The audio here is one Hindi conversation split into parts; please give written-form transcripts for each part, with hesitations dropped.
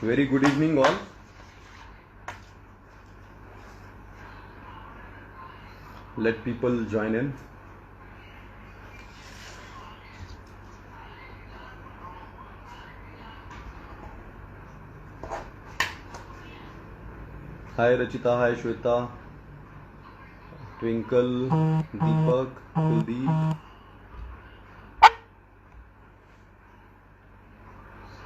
Very good evening, all. Let people join in. Hi Rachita, hi Shweta, Twinkle, Deepak, Kuldeep.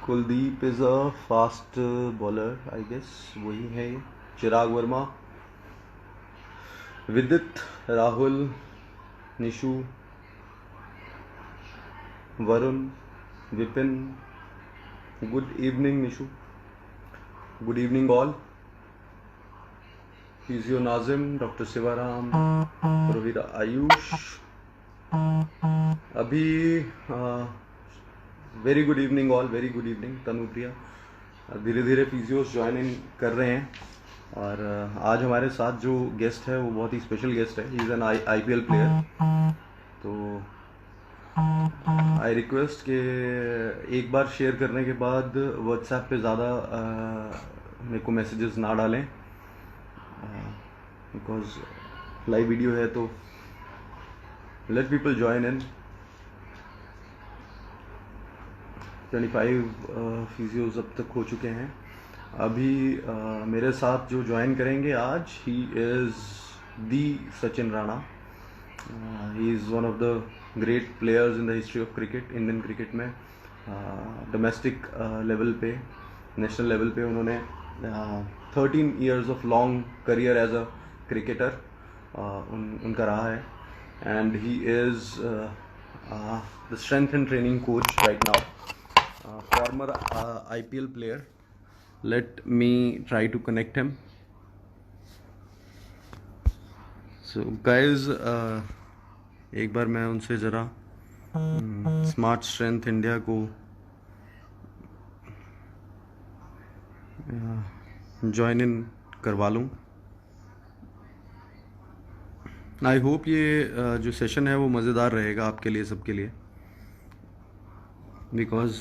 Kuldeep is a fast bowler, I guess. वही है ये. चिराग वर्मा, विदित, Rahul, Nishu, Varun, Vipin. Good evening, Nishu. Good evening, all. Physio Nazim, Dr. Sivaram, Rohira Ayush. अभी very good evening all. Very good evening Tanupriya. धीरे धीरे फिजियोस ज्वाइन इन कर रहे हैं. और आज हमारे साथ जो गेस्ट है वो बहुत ही स्पेशल गेस्ट है. He is an IPL player. तो आई रिक्वेस्ट कि एक बार शेयर करने के बाद व्हाट्सएप पे ज़्यादा मेरे को मैसेजेस ना डालें, बिकॉज लाइव वीडियो है. तो let people join in. 25 physios अब तक हो चुके हैं. अभी मेरे साथ जो ज्वाइन करेंगे आज, he is the Sachin Rana. He is one of the great players in the history of cricket. Indian cricket में डोमेस्टिक लेवल पे, नेशनल लेवल पे उन्होंने 13 years of long career as a cricketer उनका रहा है. And he is the strength and training coach right now. Former IPL player. Let me try to connect him. So guys, एक बार मैं उनसे ज़रा स्मार्ट स्ट्रेंथ इंडिया को ज्वाइन इन करवा लूँ. आई होप ये जो सेशन है वो मज़ेदार रहेगा आपके लिए, सबके लिए. Because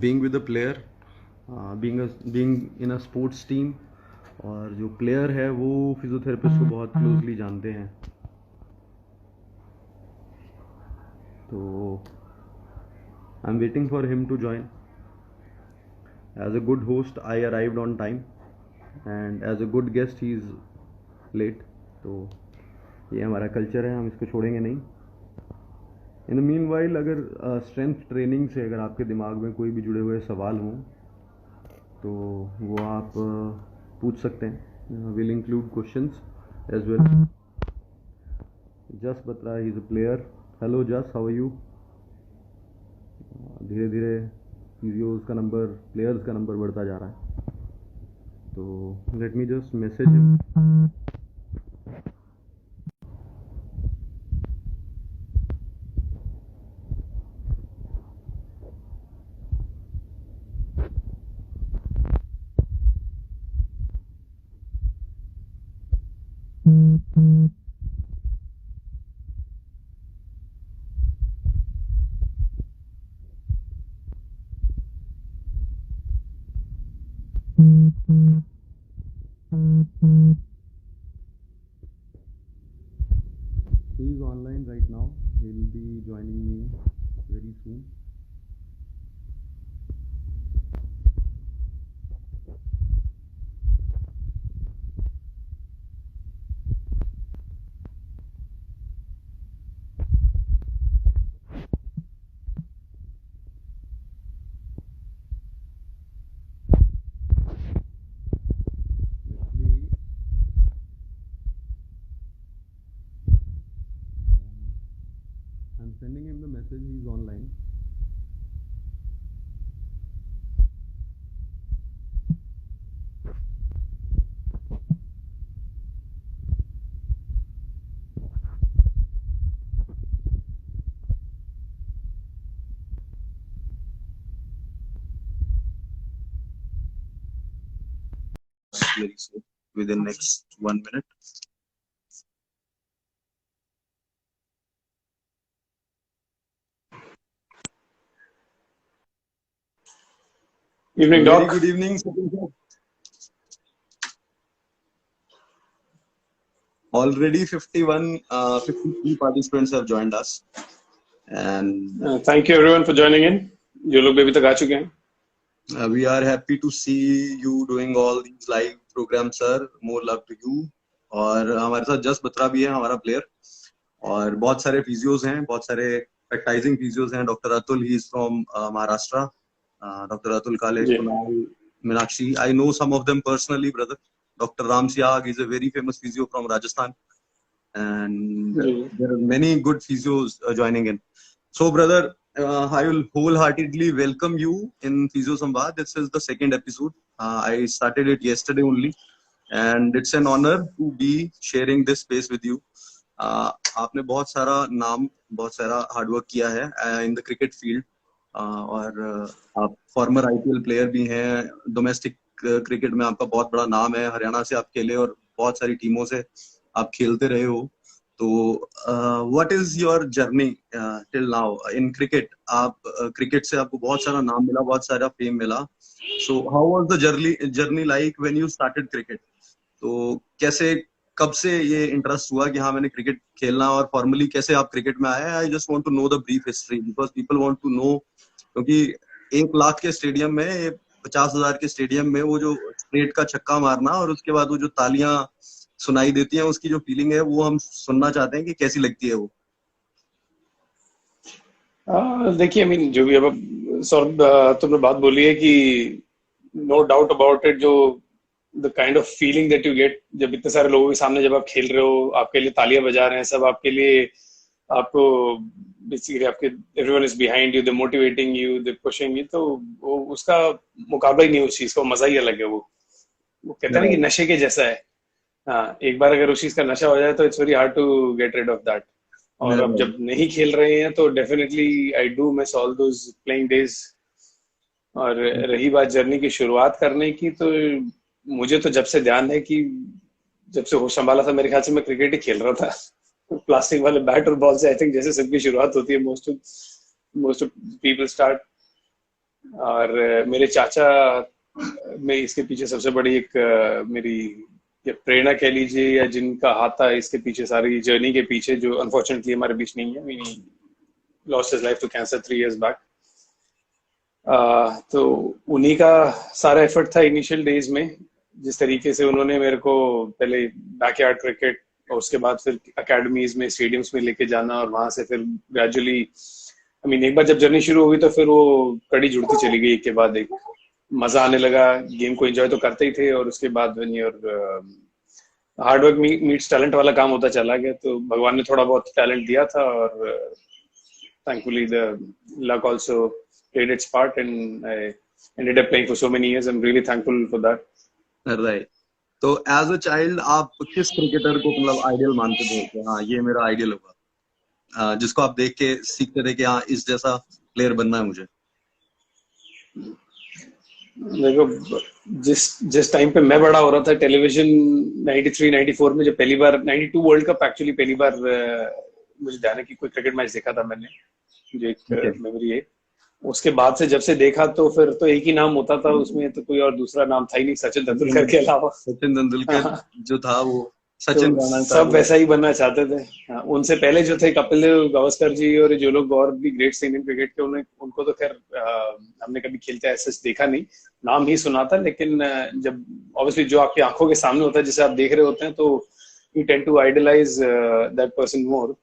being with a player, being in a sports team, और जो प्लेयर है वो फिजियोथेरेपिस्ट को बहुत क्लोजली जानते हैं. तो I am waiting for him to join. As a good host I arrived on time, and as a good guest he is late. तो ये हमारा कल्चर है, हम इसको छोड़ेंगे नहीं. इन द मीन वाइल, अगर स्ट्रेंथ ट्रेनिंग से अगर आपके दिमाग में कोई भी जुड़े हुए सवाल हों तो वो आप पूछ सकते हैं. Will include questions as well. Jas Batra, he is a player. Hello Jas, how are you? धीरे धीरे फिजियोज का नंबर, प्लेयर्स का नंबर बढ़ता जा रहा है. तो let me just message him. He is online right now. He will be joining me very soon. Actually, I'm sending him the message. He's online. Very soon, within next 1 minute. Evening, Very Doc. good evening, Sachin sir. Already 53 participants have joined us, and Thank you everyone for joining in. जो लोग भी अभी तक आ चुके हैं. we are happy to see you doing all these live programs, sir. More love to you. और हमारे साथ जस बत्रा भी है, हमारा प्लेयर, और बहुत सारे फिजियोज हैं, बहुत सारे प्रैक्टाइजिंग फिजियोज हैं. Doctor Atul, he is from Maharashtra. Doctor Atul काले, जी. Kunal, Meenakshi. I know some of them personally, brother. Dr. Ram Siag is a very famous physio from Rajasthan, and ji. there are many good physios joining in. So, brother, I will wholeheartedly welcome you in Physio Samvad. This is the second episode. I started it yesterday only, and it's an honor to be sharing this space with you. आपने बहुत सारा नाम, बहुत सारा हार्डवर्क किया है इन द क्रिकेट फील्ड, और आप फॉर्मर आईपीएल प्लेयर भी हैं. डोमेस्टिक क्रिकेट में आपका बहुत बड़ा नाम है. हरियाणा से आप खेले और बहुत सारी टीमों से आप खेलते रहे हो. तो what is your journey till now in cricket? आप क्रिकेट से आपको बहुत सारा नाम मिला, बहुत सारा फेम मिला. So how was the journey like when you started cricket? तो कैसे, कब से ये इंटरेस्ट हुआ कि हाँ मैंने क्रिकेट खेलना, और फॉर्मली कैसे आप क्रिकेट में आए? I just want to know the brief history, because people want to know. क्योंकि 1 लाख के स्टेडियम में, 50,000 के स्टेडियम में वो जो स्ट्रेट का छक्का मारना और उसके बाद वो जो तालियां सुनाई देती हैं, उसकी जो फीलिंग है वो हम सुनना चाहते हैं कि कैसी लगती है वो. देखिए, I mean, जो भी अब सौरभ तुमने बात बोली है कि नो डाउट अबाउट इट, जो the kind of feeling that you get जब इतने सारे लोगों के सामने जब आप खेल रहे हो, आपके लिए तालियां बजा रहे हैं सब, आपके लिए, आपको बेसिकली आपके everyone is behind you, they motivating you, they pushing you, तो वो उसका मुकाबला ही नहीं, उस चीज का मजा ही अलग है. वो कहते हैं ना कि नशे के जैसा है. हाँ, एक बार अगर उस चीज का नशा हो जाए तो it's very hard to get rid of that. और अब जब नहीं खेल रहे हैं तो definitely I do miss all those playing days. और रही बात जर्नी की शुरुआत करने की, तो मुझे तो जब से ध्यान है कि जब से होश संभाला था, मेरे ख्याल से मैं क्रिकेट ही खेल रहा था. प्लास्टिक वाले बैट और बॉल से, आई थिंक, जैसे सबकी शुरुआत होती है. Most of people start. और मेरे चाचा में इसके पीछे सबसे बड़ी एक मेरी प्रेरणा कह लीजिए, या जिनका हाथ था इसके पीछे, सारी जर्नी के पीछे, जो अनफॉर्चुनेटली हमारे बीच नहीं है. We lost his life to cancer 3 years बैक. तो उन्हीं का सारा एफर्ट था इनिशियल डेज में. जिस तरीके से उन्होंने मेरे को पहले बैकयार्ड क्रिकेट, और उसके बाद फिर अकेडमीज में, स्टेडियम्स में लेके जाना, और वहां से फिर ग्रेजुअली, आई मीन, एक बार जब जर्नी शुरू हुई तो फिर वो कड़ी जुड़ती चली गई, एक के बाद एक. मजा आने लगा. गेम को एंजॉय तो करते ही थे, और उसके बाद when your hard work meets talent वाला काम होता चला गया. तो भगवान ने थोड़ा बहुत टैलेंट दिया था, और thankfully the luck also played its part, and I ended up playing for so many years. I'm really thankful for that. Right. तो एज अ चाइल्ड आप किस क्रिकेटर को मतलब आइडियल मानते थे कि हाँ ये मेरा आइडियल होगा, जिसको आप देख के सीखते थे कि हाँ इस जैसा प्लेयर बनना है मुझे? देखो, जिस टाइम पे मैं बड़ा हो रहा था, टेलीविजन 93 94 में जब पहली बार, 92 वर्ल्ड कप एक्चुअली पहली बार मुझे ध्यान है कि कोई क्रिकेट मैच देखा था मैंने, जो एक मेमोरी है. उसके बाद से जब से देखा तो फिर तो एक ही नाम होता था उसमें, तो कोई और दूसरा नाम था ही नहीं सचिन तेंदुलकर के अलावा. सचिन तेंदुलकर जो था वो सचिन राणा था, सब वैसा ही बनना चाहते थे. उनसे पहले जो थे कपिल देव, गावस्कर जी, और जो लोग और भी ग्रेट इंडियन क्रिकेट के, उनको तो खैर हमने कभी खेलते ऐसे देखा नहीं, नाम ही सुना था. लेकिन जब ऑब्वियसली जो आपकी आंखों के सामने होता है, जिसे आप देख रहे होते हैं, तो you tend to idealise that person more.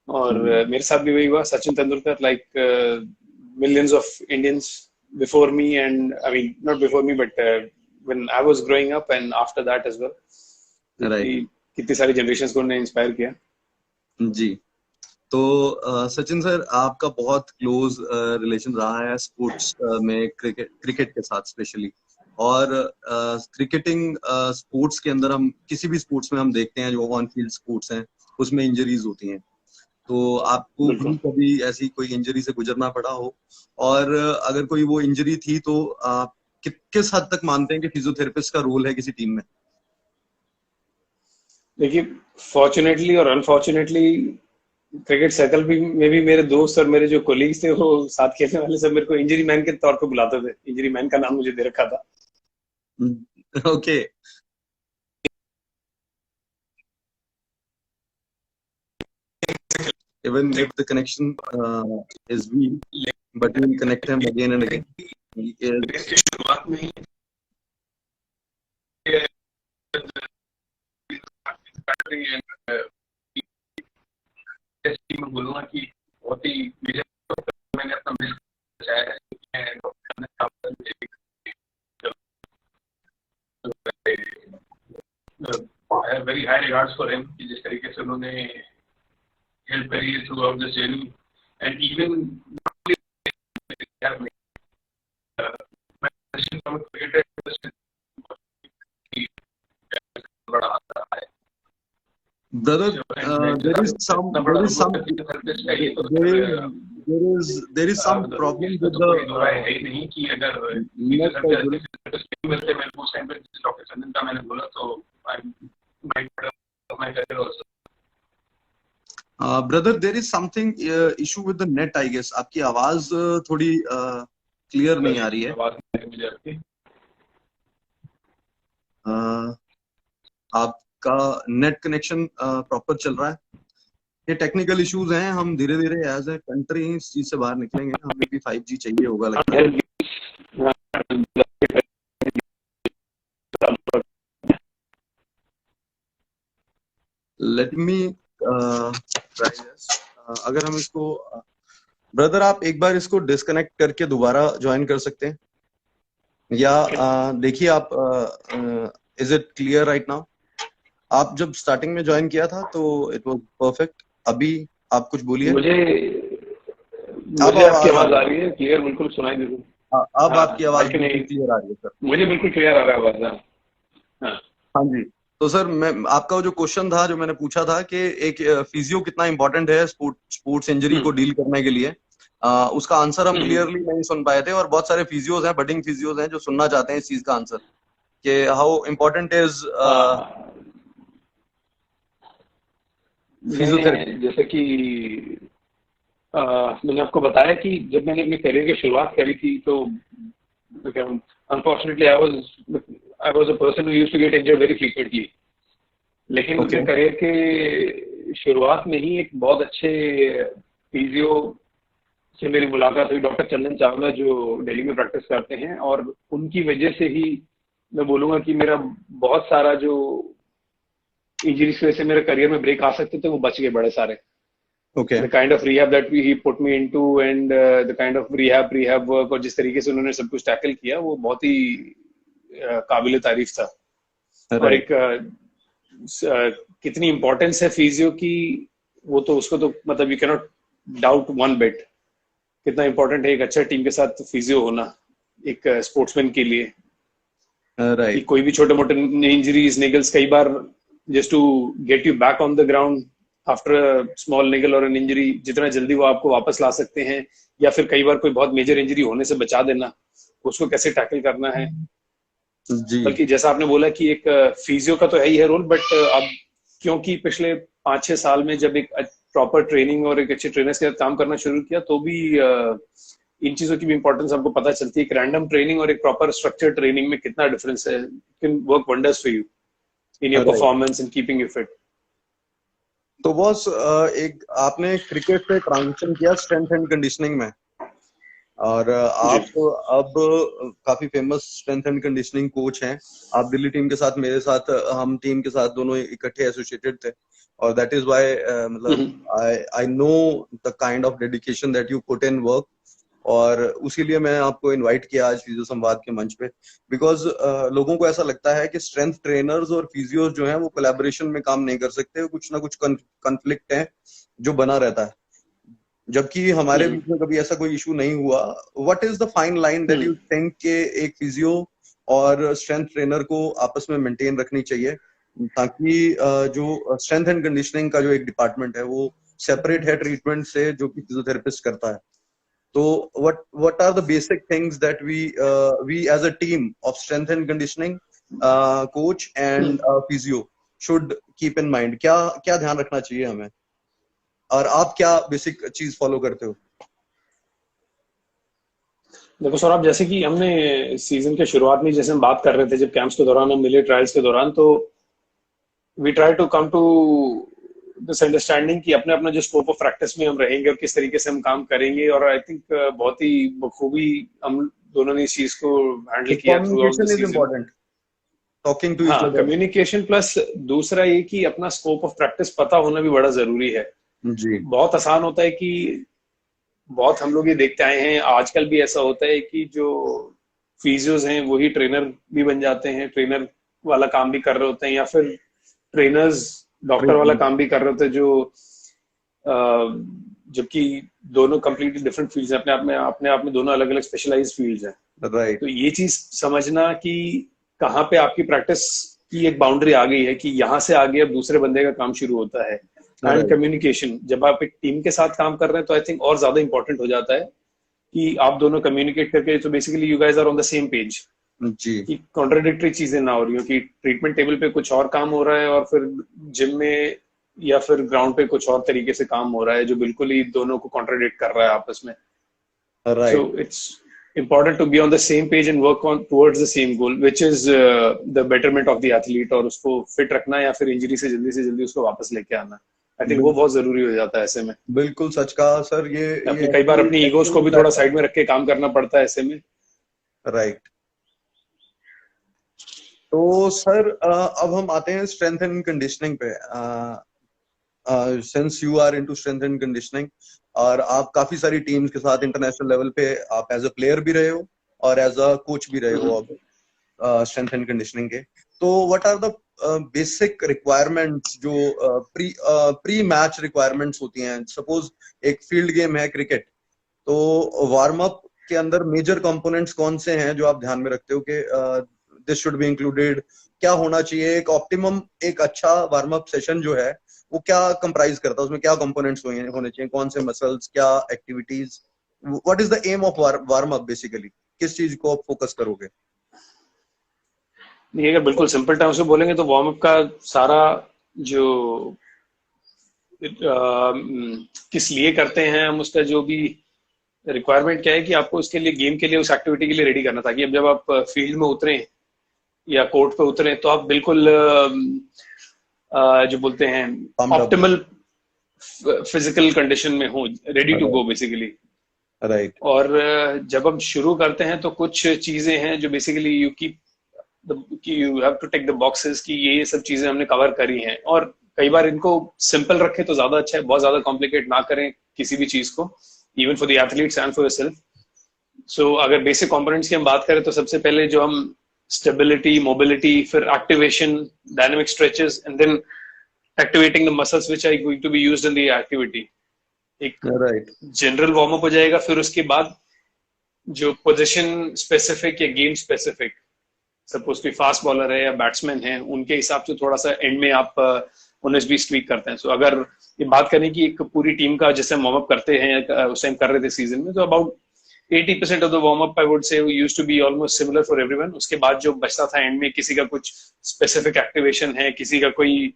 और मेरे साथ भी वही हुआ. Sachin Tendulkar, like millions of Indians before me, and I mean not before me, but when I was growing up and after that as well. कितनी सारी generations को उन्होंने inspire किया. जी. तो सचिन सर, आपका बहुत क्लोज रिलेशन रहा है स्पोर्ट्स में, क्रिकेट के साथ स्पेशली. और क्रिकेटिंग स्पोर्ट्स के अंदर, हम किसी भी स्पोर्ट्स में हम देखते हैं जो ऑन फील्ड स्पोर्ट्स हैं, उसमें इंजरीज होती हैं. तो आपको भी कभी ऐसी कोई इंजरी से गुजरना पड़ा हो? और अगर कोई वो इंजरी थी तो आप किस हद तक मानते हैं कि फिजियोथेरेपिस्ट का रोल है किसी टीम में? देखिए, फॉर्चुनेटली और अनफॉर्चुनेटली क्रिकेट सर्कल भी में भी मेरे दोस्त और मेरे जो कोलीग्स थे वो साथ खेलने वाले सब मेरे को इंजरी मैन के तौर पे बुलाते थे। इंजरी मैन का नाम मुझे दे रखा था। Okay. Even if the connection is weak, but we'll connect him again and again. He is शुरुआत में ही मैं बोलूंगा कि बहुत ही मैंने अपना मिस बचाया है। Very high regards for him कि जिस तरीके से उन्होंने हेल्प करी है through out the journey and even बड़ा आता है। brother. There is some there is some there is some problem with the नहीं कि अगर net cycle. मिलते मैं उस टाइम पे डॉक्टर चंदन का मैंने बोला तो I might my career also. Brother, there is something issue with the net, I guess. आपकी आवाज थोड़ी क्लियर नहीं आ रही है। आवाज मुझे आपकी आपका नेट कनेक्शन प्रॉपर चल रहा है? ये टेक्निकल इश्यूज हैं, हम धीरे धीरे एज ए कंट्री इस चीज से बाहर निकलेंगे। हमें भी 5G चाहिए होगा लगता है। Let me try this. अगर हम इसको ब्रदर आप एक बार इसको डिस्कनेक्ट करके दोबारा ज्वाइन कर सकते हैं या देखिए आप is it clear right now? आप जब स्टार्टिंग में ज्वाइन किया था तो इट वाज परफेक्ट। अभी आप कुछ बोलिए। मुझे आपकी आवाज आ रही है क्लियर? बिल्कुल सुनाई दे रही है। अब आपकी आवाज क्लियर आ रही है सर। मुझे बिल्कुल क्लियर आ रहा है आवाज। हाँ जी। तो सर मैं आपका जो क्वेश्चन था जो मैंने पूछा था कि एक फिजियो कितना इंपॉर्टेंट है स्पोर्ट्स इंजरी को डील करने के लिए, उसका आंसर हम क्लियरली नहीं सुन पाए थे। और बहुत सारे फिजियोज हैं, बडिंग फिजियोज हैं जो सुनना चाहते हैं इस चीज का आंसर कि हाउ इम्पोर्टेंट इज फिजियोथेरेपी। जैसे कि मैंने आपको बताया कि जब मैंने अपने करियर की शुरुआत करी थी तो unfortunately I was a person who used to get injured very frequently. लेकिन अपने करियर के शुरुआत में ही एक बहुत अच्छे फिजियो से मेरी मुलाकात हुई, डॉक्टर चंदन चावला जो दिल्ली में प्रैक्टिस करते हैं। और उनकी वजह से ही मैं बोलूंगा कि मेरा बहुत सारा जो इंजरीज की वजह से मेरे करियर में ब्रेक आ सकते थे वो बच गए बड़े सारे। Okay. The kind of rehab that he put me into and the kind of rehab work और जिस तरीके से उन्होंने सब कुछ टैकल किया वो बहुत ही काबिल तारीफ था। right. और एक कितनी इम्पोर्टेंस है फिजियो की वो तो उसको तो मतलब you can not doubt one bit कितना इम्पोर्टेंट है एक अच्छा टीम के साथ फिजियो होना एक स्पोर्ट्समैन के लिए। right. कोई भी छोटे मोटे इंजरीज निगल्स कई बार just to get you back on the ground after a small niggle or an injury जितना जल्दी वो आपको वापस ला सकते हैं या फिर कई बार कोई बहुत मेजर इंजरी होने से बचा देना उसको कैसे टैकल करना है जी। बल्कि जैसा आपने बोला कि एक फिजियो का तो है ही है रोल बट अब क्योंकि पिछले 5-6 साल में जब एक प्रॉपर ट्रेनिंग और एक अच्छे ट्रेनर्स के साथ काम करना शुरू किया तो भी इन चीजों की भी इंपॉर्टेंस हमको पता चलती है। एक रैंडम ट्रेनिंग और एक प्रॉपर स्ट्रक्चर ट्रेनिंग में कितना डिफरेंस है। Can work wonders for you in your performance and keeping you fit। तो बॉस एक आपने क्रिकेट से ट्रांजिशन किया स्ट्रेंथ एंड कंडीशनिंग में और आप अब काफी famous strength and conditioning coach हैं। आप दिल्ली टीम के साथ मेरे साथ हम टीम के साथ दोनों इकट्ठे एसोसिएटेड थे और दैट इज व्हाई मतलब I know the kind of dedication that you put in work और उसी लिए मैं आपको इनवाइट किया आज फिजियो संवाद के मंच पे बिकॉज लोगों को ऐसा लगता है कि स्ट्रेंथ ट्रेनर्स और फिजियोज जो हैं वो कोलैबोरेशन में काम नहीं कर सकते, कुछ ना कुछ कॉन्फ्लिक्ट है जो बना रहता है, जबकि हमारे बीच में कभी ऐसा कोई इशू नहीं हुआ। What is the fine line that you think के एक फिजियो और स्ट्रेंथ ट्रेनर को आपस में मेंटेन रखनी चाहिए ताकि जो स्ट्रेंथ एंड कंडीशनिंग का जो एक डिपार्टमेंट है वो सेपरेट है ट्रीटमेंट से जो कि फिजियोथेरेपिस्ट करता है। So what are the basic things that we as a team of strength and conditioning coach and physio should keep in mind? क्या ध्यान रखना चाहिए हमें? और आप क्या बेसिक चीज फॉलो करते हो? देखो सौरभ, जैसे कि हमने सीजन के शुरुआत में जैसे हम बात कर रहे थे, जब कैंप्स के दौरान हम मिले, ट्रायल्स के दौरान, तो we try to come to this understanding कि अपने अपना जो स्कोप ऑफ प्रैक्टिस में हम रहेंगे और किस तरीके से हम काम करेंगे। और आई थिंक बहुत ही बखूबी हम दोनों ने इस चीज को हैंडल किया throughout the communication is season. Important, talking to each हाँ, अदर। कम्युनिकेशन प्लस दूसरा ये कि अपना स्कोप ऑफ प्रैक्टिस पता होना भी बड़ा जरूरी है। जी बहुत आसान होता है कि बहुत हम लोग ये देखते आए हैं, आजकल भी ऐसा होता है कि जो फिजियोज हैं वही ट्रेनर भी बन जाते हैं, ट्रेनर वाला काम भी कर रहे होते हैं, या फिर ट्रेनर्स डॉक्टर वाला काम भी कर रहे होते हैं, जो जबकि दोनों कंप्लीटली डिफरेंट फील्ड्स हैं, अपने आप में दोनों अलग अलग स्पेशलाइज्ड फील्ड्स हैं। राइट। तो ये चीज समझना कि कहाँ पे आपकी प्रैक्टिस की एक बाउंड्री आ गई है कि यहाँ से आगे अब दूसरे बंदे का काम शुरू होता है। एंड कम्युनिकेशन, जब आप एक टीम के साथ काम कर रहे हैं तो आई थिंक और ज्यादा इंपॉर्टेंट हो जाता है कि आप दोनों कम्युनिकेट करके, तो basically you guys are on the same page, जी कि कॉन्ट्राडिक्टरी चीजें ना हो रही हो, कि ट्रीटमेंट टेबल पे कुछ और काम हो रहा है और फिर जिम में या फिर ग्राउंड पे कुछ और तरीके से काम हो रहा है जो बिल्कुल ही दोनों को कॉन्ट्राडिक्ट कर रहा है आपस में। Right. So it's important to be on the same page and work on towards the same goal, which is the betterment of the athlete, और उसको फिट रखना या फिर इंजरी से जल्दी उसको वापस लेके आना। आई थिंक वो बहुत जरूरी हो जाता है ऐसे में। बिल्कुल सच कहा सर। ये कई बार अपनी ईगोस को भी थोड़ा साइड में रख के काम करना पड़ता है ऐसे में। राइट। तो सर अब हम आते हैं स्ट्रेंथ एंड कंडीशनिंग पे। Since you are into strength and conditioning, और आप काफी सारी टीम्स के साथ इंटरनेशनल लेवल पे आप एज अ प्लेयर भी रहे हो और एज अ कोच भी रहे हो अब स्ट्रेंथ एंड कंडीशनिंग के। तो what are the basic requirements जो प्री मैच रिक्वायरमेंट्स होती हैं? सपोज एक फील्ड गेम है क्रिकेट, तो वार्म अप के अंदर मेजर कंपोनेंट्स कौन से हैं जो आप ध्यान में रखते हो कि दिस शुड बी इंक्लूडेड? क्या होना चाहिए एक ऑप्टिमम, एक अच्छा वार्म अप सेशन जो है वो क्या कंप्राइज करता है? उसमें क्या कंपोनेंट्स होने चाहिए? कौन से मसल्स, क्या activities? What is the aim of warm up basically? किस चीज को आप फोकस करोगे? नहीं, अगर बिल्कुल सिंपल टर्म से बोलेंगे तो वार्म अप का सारा जो किस लिए करते हैं हम, उसका जो भी रिक्वायरमेंट क्या है कि आपको उसके लिए, गेम के लिए, उस एक्टिविटी के लिए रेडी करना, ताकि अब जब आप फील्ड में उतरे या कोर्ट पे उतरे तो आप बिल्कुल जो बोलते हैं ऑप्टिमल फिजिकल कंडीशन में हो, ready to go basically. Right. और जब हम शुरू करते हैं तो कुछ चीजें हैं जो basically you have to tick the boxes कि ये सब चीजें हमने कवर करी हैं। और कई बार इनको सिंपल रखें तो ज्यादा अच्छा है, बहुत ज्यादा कॉम्प्लिकेट ना करें किसी भी चीज को, even for the athletes and for yourself. So अगर बेसिक कंपोनेंट्स की हम बात करें तो सबसे पहले जो हम स्टेबिलिटी, मोबिलिटी, फिर activation, dynamic stretches, and then activating the muscles which are going to be used in the activity. एक जनरल वार्म अप हो जाएगा। फिर उसके बाद जो पोजीशन स्पेसिफिक या गेम स्पेसिफिक, सपोज कोई फास्ट बॉलर है या बैट्समैन है, उनके हिसाब से थोड़ा सा एंड में आप 19-20 ट्वीक करते हैं। सो अगर ये बात करें कि एक पूरी टीम का जैसे वार्म अप करते हैं, उस टाइम कर रहे थे सीजन में, तो about 80% of the warm up I would say used to be almost similar for everyone. उसके बाद जो बचता था एंड में, किसी का कुछ स्पेसिफिक एक्टिवेशन है, किसी का कोई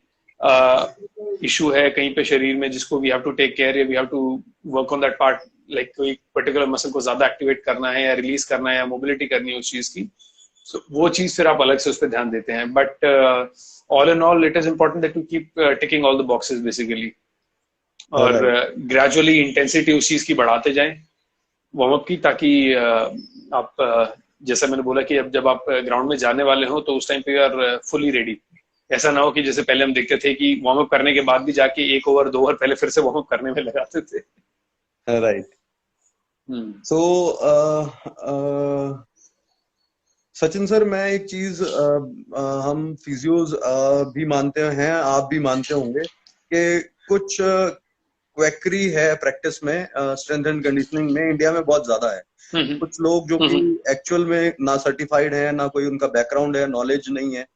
इशू है कहीं पे शरीर में जिसको we have to take care, या we have to work on that part, like कोई पर्टिकुलर मसल को ज्यादा एक्टिवेट करना है या रिलीज करना है या मोबिलिटी करनी है उस चीज की, so, वो चीज फिर आप अलग से उस पर ध्यान देते हैं। But all in all it is important that you keep ticking all the boxes basically, और ग्रेजुअली इंटेंसिटी उस चीज की बढ़ाते जाएं वार्म अप की, ताकि आप जैसा मैंने बोला कि अब जब आप ग्राउंड में जाने वाले हो तो उस टाइम पे आर फुली रेडी। ऐसा ना हो कि जैसे पहले हम देखते थे कि वार्म अप करने के बाद भी जाके 1 ओवर 2 ओवर पहले फिर से वार्म अप करने में लगाते थे। राइट। सो सचिन सर, मैं एक चीज हम फिजियोज भी मानते हैं, आप भी मानते होंगे कि कुछ क्वैकरी है प्रैक्टिस में, स्ट्रेंथ एंड कंडीशनिंग में इंडिया में बहुत ज्यादा है। कुछ लोग जो कि एक्चुअल में ना सर्टिफाइड है, ना कोई उनका बैकग्राउंड है, नॉलेज नहीं है,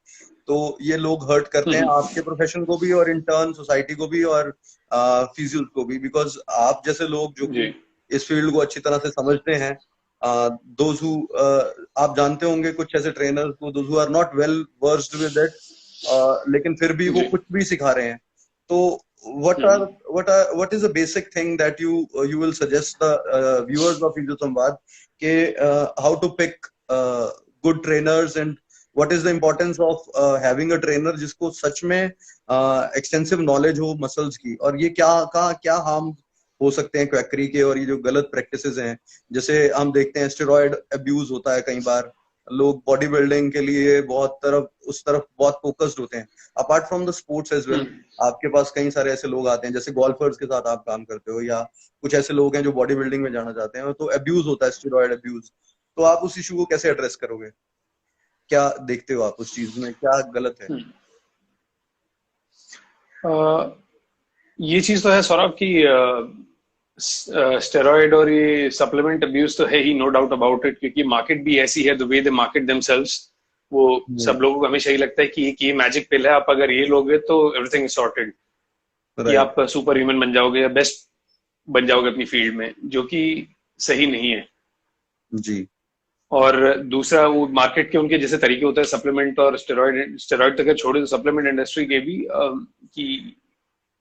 तो ये लोग हर्ट करते हैं आपके प्रोफेशन को भी और इन टर्न सोसाइटी को भी और फिजियोज को भी। बिकॉज आप जैसे लोग जो कि इस फील्ड को अच्छी तरह से समझते हैं, those who आप जानते होंगे कुछ ऐसे ट्रेनर्स को, those who are not well versed with it, लेकिन फिर भी वो कुछ भी सिखा रहे हैं। तो what is the basic thing that you will suggest the viewers of Physio Samvad ke how to pick good trainers, and what is the importance of having a trainer जिसको सच में extensive knowledge हो मसल्स की, और ये क्या harm हो सकते हैं क्वैकरी के, और ये जो गलत प्रैक्टिसेस हैं, जैसे हम देखते हैं स्टेरॉयड अब्यूज होता है, कई बार लोग बॉडी बिल्डिंग के लिए उस तरफ बहुत फोकस्ड होते हैं, apart from the sports as well. आपके पास कई सारे ऐसे लोग आते हैं, जैसे गोल्फर्स के साथ आप काम करते हो, या कुछ ऐसे लोग हैं जो बॉडी बिल्डिंग में जाना चाहते हैं, तो अब्यूज होता है, स्टेरॉयड अब्यूज, तो आप उस इशू को कैसे एड्रेस करोगे? क्या देखते हो आप उस चीज में, क्या गलत है? ये चीज तो है सौरभ की स्टेरॉइड और ये सप्लीमेंट अब्यूज तो है ही, नो डाउट अबाउट इट, क्योंकि मार्केट भी ऐसी है, the way they market themselves, वो सब लोगों को हमेशा ही लगता है कि ये मैजिक पिल है, आप अगर ये लोगे तो एवरीथिंग इज सॉर्टेड, कि आप सुपर ह्यूमन बन जाओगे या बेस्ट बन जाओगे अपनी फील्ड में, जो कि सही नहीं है जी। और दूसरा, वो मार्केट के उनके जैसे तरीके होते हैं सप्लीमेंट और स्टेरॉइड तक छोड़े तो सप्लीमेंट इंडस्ट्री के भी कि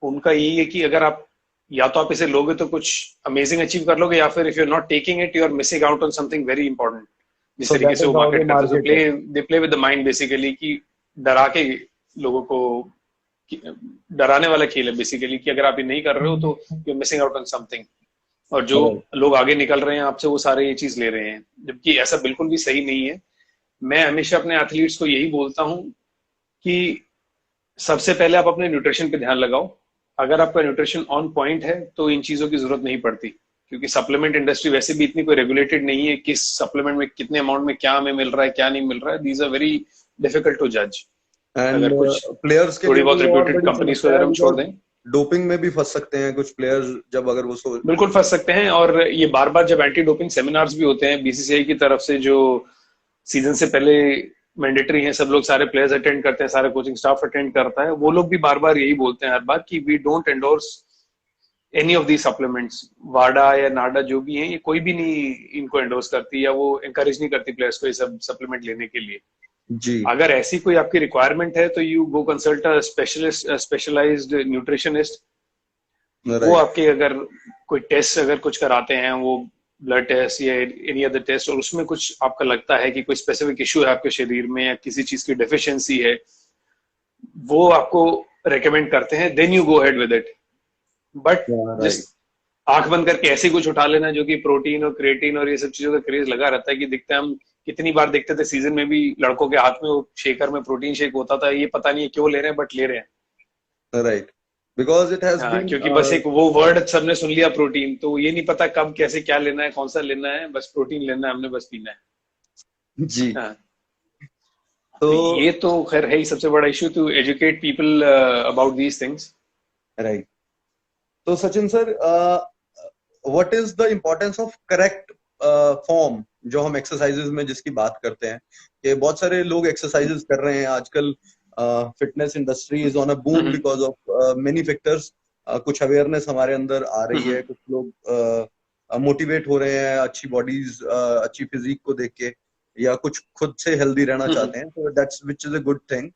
उनका यही है कि अगर आप या तो आप इसे लोगे तो कुछ अमेजिंग अचीव कर लोगे, या फिर if you are not taking it you are missing out on something very important. जिस तरीके से वो मार्केट करते हैं, they play with the mind basically, कि डरा के लोगों को, डराने वाला खेल है बेसिकली, कि अगर आप ये नहीं कर रहे हो तो you are missing out on something, और जो लोग आगे निकल रहे हैं आपसे वो सारे ये चीज ले रहे हैं, जबकि ऐसा बिल्कुल भी सही नहीं है। मैं हमेशा अपने एथलीट्स को यही बोलता हूँ कि सबसे पहले आप अपने न्यूट्रिशन पे ध्यान लगाओ। अगर आपका न्यूट्रिशन ऑन पॉइंट है तो इन चीजों की जरूरत नहीं पड़ती, क्योंकि सप्लीमेंट इंडस्ट्री वैसे भी इतनी कोई रेगुलेटेड नहीं है, किस सप्लीमेंट में कितने अमाउंट में क्या हमें मिल रहा है क्या नहीं मिल रहा है, these are very difficult to जज। अगर कुछ प्लेयर्स के थोड़ी बहुत रेप्यूटेड कंपनीज को अगर हम छोड़ दें, डोपिंग में भी फंस सकते हैं कुछ प्लेयर्स, जब अगर वो बिल्कुल फंस सकते हैं। और ये बार बार जब एंटी डोपिंग सेमिनार्स भी होते हैं बीसीसीआई की तरफ से, जो सीजन से पहले मैंडेटरी हैं, सब लोग सारे प्लेयर्स अटेंड करते हैं, सारा कोचिंग स्टाफ अटेंड करता है, वो लोग भी बार बार यही बोलते हैं हर बार कि we don't endorse any of the supplements. वाडा या नाडा जो भी हैं, ये कोई भी नहीं इनको एंडोर्स करती या वो एनकरेज नहीं करती प्लेयर्स को ये सब सप्लीमेंट लेने के लिए जी। अगर ऐसी कोई आपकी रिक्वायरमेंट है तो you go consult a specialist, specialised nutritionist. वो आपके अगर कोई टेस्ट अगर कुछ कराते हैं, वो ब्लड टेस्ट या एनी अदर टेस्ट, और उसमें कुछ आपका लगता है कि कोई स्पेसिफिक इश्यू है आपके शरीर में या किसी चीज की डेफिशिएंसी है, वो आपको रेकमेंड करते हैं, then you go ahead with it. But आंख बंद करके ऐसे कुछ उठा लेना जो कि प्रोटीन और क्रिएटिन और ये सब चीजों का क्रेज लगा रहता है, कि दिखते हैं हम कितनी बार देखते थे सीजन में भी लड़कों के हाथ में वो शेकर में प्रोटीन शेक होता था, ये पता नहीं है क्यों ले रहे हैं बट ले रहे हैं, right, because it has been, क्योंकि बस एक वो वर्ड सबने सुन लिया प्रोटीन, तो ये नहीं पता कब कैसे क्या लेना है, कौन सा लेना है, बस प्रोटीन लेना है हमने, बस पीना है जी। तो ये तो खैर है ही सबसे बड़ा issue, to educate people about these things, right. तो Sachin sir, what is the importance of correct form, जो हम एक्सरसाइजेज में जिसकी बात करते हैं, कि बहुत सारे लोग एक्सरसाइजेज कर रहे हैं आजकल, fitness industry is on a boom because of many factors, कुछ अवेयरनेस हमारे अंदर आ रही है, कुछ लोग मोटिवेट हो रहे हैं अच्छी बॉडीज, अच्छी फिजिक को देख के, या कुछ खुद से हेल्दी रहना चाहते हैं, तो that's which is a good thing.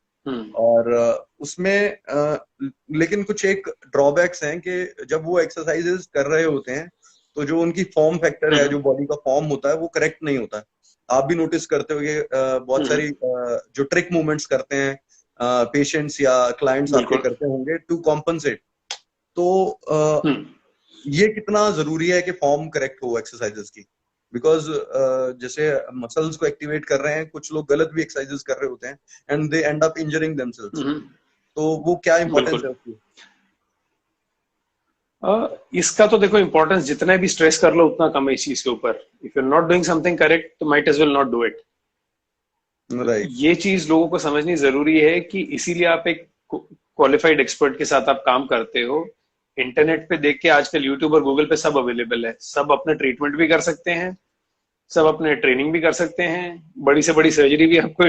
और उसमें लेकिन कुछ एक ड्रॉबैक्स हैं कि जब वो एक्सरसाइजेज कर रहे होते हैं तो जो उनकी फॉर्म फैक्टर है, जो बॉडी का फॉर्म होता है, वो करेक्ट नहीं होता है। आप भी नोटिस करते हो कि बहुत सारी जो ट्रिक मूवमेंट्स करते हैं पेशेंट्स या क्लाइंट्स आपके करते होंगे टू कॉम्पनसेट, तो ये कितना जरूरी है कि फॉर्म करेक्ट हो एक्सरसाइजेस की? बिकॉज जैसे मसल्स को एक्टिवेट कर रहे हैं, कुछ लोग गलत भी एक्सरसाइजेस कर रहे होते हैं and they and up injuring themselves, तो वो क्या इंपॉर्टेंस है उसकी? इसका तो देखो इंपॉर्टेंस जितना भी स्ट्रेस कर लो उतना कम है इस चीज के ऊपर। If you are not doing something correct तो might as well not do it, right. ये चीज लोगों को समझनी जरूरी है कि इसीलिए आप एक क्वालिफाइड एक्सपर्ट के साथ आप काम करते हो। इंटरनेट पे देख के आजकल यूट्यूब और गूगल पे सब अवेलेबल है, सब अपने ट्रीटमेंट भी कर सकते हैं, सब अपने ट्रेनिंग भी कर सकते हैं, बड़ी से बड़ी सर्जरी भी आपको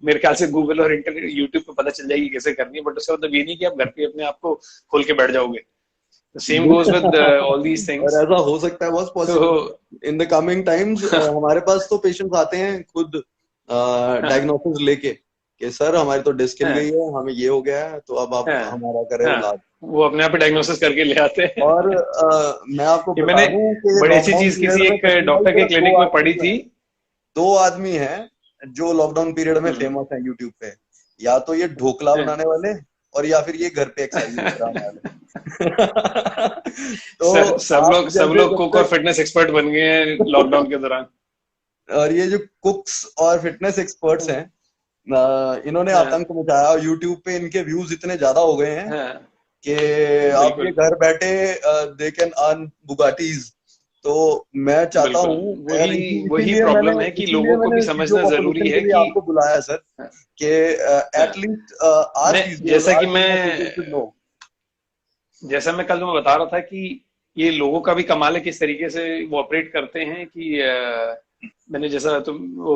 मेरे ख्याल से गूगल और इंटरनेट यूट्यूब पे पता चल जाएगी कैसे करनी है, बट उसका मतलब ये नहीं कि आप घर पे अपने आप को खोल के बैठ जाओगे। Same goes with all these things. ऐसा हो सकता है, बहुत possible in the coming times. हमारे पास तो पेशेंट्स आते हैं खुद डायग्नोसिस लेके कि सर हमारी तो डिस्क हिल हाँ, गई है, हमें ये हो गया है, तो अब आप हाँ, हमारा करें हाँ, इलाज। वो अपने आप ही डायग्नोसिस करके ले आते हैं। और मैं आपको ये बता मैंने दूं कि बड़ी अच्छी लॉकडाउन चीज पीरियड किसी में एक सचिन भाई डॉक्टर के सिर्फ क्लिनिक में पढ़ी थी। दो आदमी हैं जो लॉकडाउन पीरियड में हम्म, फेमस हैं यूट्यूब पे, या तो ये ढोकला हाँ। बनाने वाले, और या फिर ये घर पे एक्सरसाइज कराने वाले। तो सब जैसे लोग जब कुक और तक, फिटनेस एक्सपर्ट बन गए हैं लॉकडाउन के दौरान। और ये जो कुक्स और फिटनेस एक्सपर्ट्स हैं, इन्होंने हाँ, आतंक मचाया, और यूट्यूब पे इनके व्यूज इतने ज्यादा हो गए हैं हाँ, कि आप ये बिल्कुल, घर बैठे दे कैन अर्न बुगाटीज। तो मैं चाहता बिल्कुल। हूँ, और वही वही इसीलिए मैंने प्रॉब्लम है कि इसीलिए लोगों को भी मैंने समझना जरूरी फिजियोपॉपुलेशन के है लिए कि आपको बुलाया सर, हाँ, कि हाँ, एटलीस्ट आवर मैं physios, our people should know. जैसा मैं कल तुम्हें बता रहा था कि ये लोगों का भी कमाल है किस तरीके से वो ऑपरेट करते हैं कि मैंने जैसा तुम वो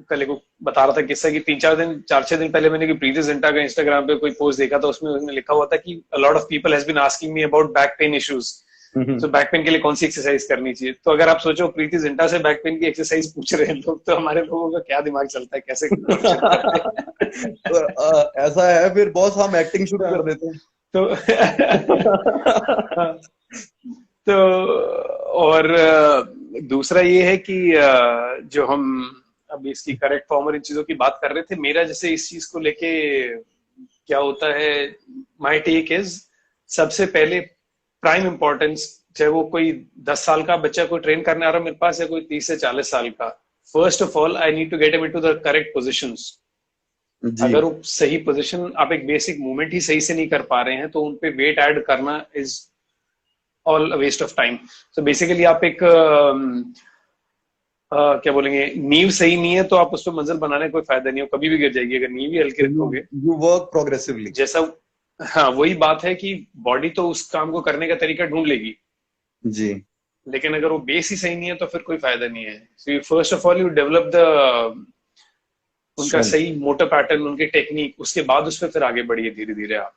कल एक बता रहा था किस्सा कि 4-6 दिन पहले मैंने कि प्रीति जिंटा का इंस्टाग्राम पे कोई पोस्ट देखा था, उसमें उसने लिखा हुआ था कि a lot of people has been asking me about back pain issues. तो बैक पेन के लिए कौन सी एक्सरसाइज करनी चाहिए? तो अगर आप सोचो प्रीति जिंटा से बैक पेन की एक्सरसाइज पूछ रहे हैं लोग, तो हमारे लोगों का क्या दिमाग चलता है, कैसे क्वेश्चन करते तो ऐसा है फिर बॉस, हम एक्टिंग शुरू हैं। कर देते हैं। तो हाँ, तो और दूसरा ये है कि जो हम अभी इसकी करेक्ट फॉर्म और इन चीजों की बात कर रहे थे, मेरा जैसे इस चीज को लेके क्या होता है, माय टेक इज सबसे पहले प्राइम इंपॉर्टेंस, चाहे वो कोई 10 साल का बच्चा कोई ट्रेन करने आ रहा है मेरे पास या कोई 30 से 40 साल का, first of all I need to get him into the correct positions. जी। अगर वो सही पोजीशन, आप एक बेसिक मूवमेंट ही सही से नहीं कर पा रहे हैं, तो उन पे वेट ऐड करना is all waste of time. तो बेसिकली आप एक क्या बोलेंगे, नींव सही नहीं है तो आप उस पर मंजिल बनाने का कोई फायदा नहीं हो, कभी भी गिर जाएगी अगर नींव ही हल्की यू रखोगे। You work progressively. जैसा, हाँ वही बात है कि बॉडी तो उस काम को करने का तरीका ढूंढ लेगी, जी। लेकिन अगर वो बेस ही सही नहीं है तो फिर कोई फायदा नहीं है। So first of all you develop the उनका स्ट्रेंथ। सही मोटर पैटर्न, उनकी टेक्निक, उसके बाद उस पर फिर आगे बढ़िए धीरे धीरे आप।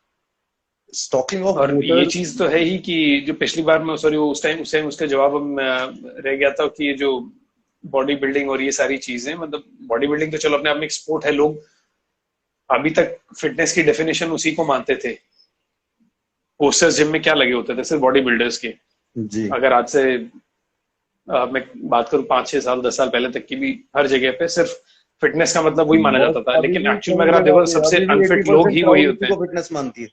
टॉकिंग ऑफ और ये मोटर। चीज तो है ही कि जो पिछली बार मैं सॉरी उस टाइम उसका जवाब रह गया था कि ये जो बॉडी बिल्डिंग और ये सारी चीजें, मतलब बॉडी बिल्डिंग तो चलो अपने आप में एक स्पोर्ट है, लोग अभी तक फिटनेस की डेफिनेशन उसी को मानते थे। पोस्टर्स जिम में क्या लगे होते थे, सिर्फ बॉडी बिल्डर्स के। जी। अगर आज से मैं बात करूं 5-6 साल 10 साल पहले तक की भी, हर जगह पे सिर्फ फिटनेस का मतलब वही माना बॉस जाता था, अभी लेकिन भी एक्चुअल कई में अगर आप जगह देखो पे सबसे अभी भी अनफिट लोग 80% ही वही क्राउड होते इसी हैं। को फिटनेस मानती है।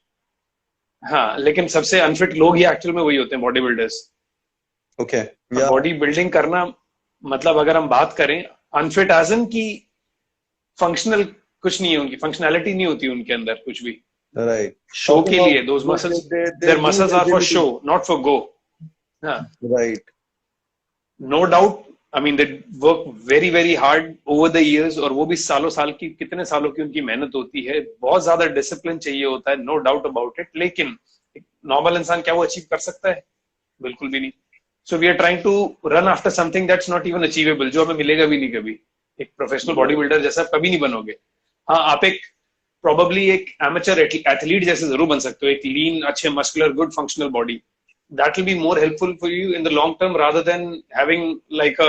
हाँ, लेकिन सबसे अनफिट लोग ही एक्चुअल में वही होते हैं, बॉडी बिल्डर्स। ओके। और या बॉडी बिल्डिंग करना मतलब अगर हम बात करें अनफिट एजन की, फंक्शनल कुछ नहीं है, उनकी फंक्शनैलिटी नहीं होती उनके अंदर कुछ भी, राइट। शो टॉकिंग के ऑफ, लिए। Those muscles, they their loose muscles are for agility. So, not for go. हाँ, right. No doubt. I mean they work very very hard over the years, और वो भी सालों साल की, कितने सालों की उनकी मेहनत होती है, बहुत ज्यादा डिसिप्लिन चाहिए होता है, नो डाउट अबाउट इट। लेकिन नॉर्मल इंसान क्या वो अचीव कर सकता है? बिल्कुल भी नहीं। So we are trying to run after something that's not even achievable, जो हमें मिलेगा भी नहीं कभी। एक प्रोफेशनल बॉडी बिल्डर जैसा आप कभी नहीं बनोगे। हाँ, आप एक प्रोबेबली एक एमेचर एथलीट जैसे जरूर बन सकते हो, एक लीन, अच्छे muscular, good functional body. That will be more helpful for you in the long term rather than having like a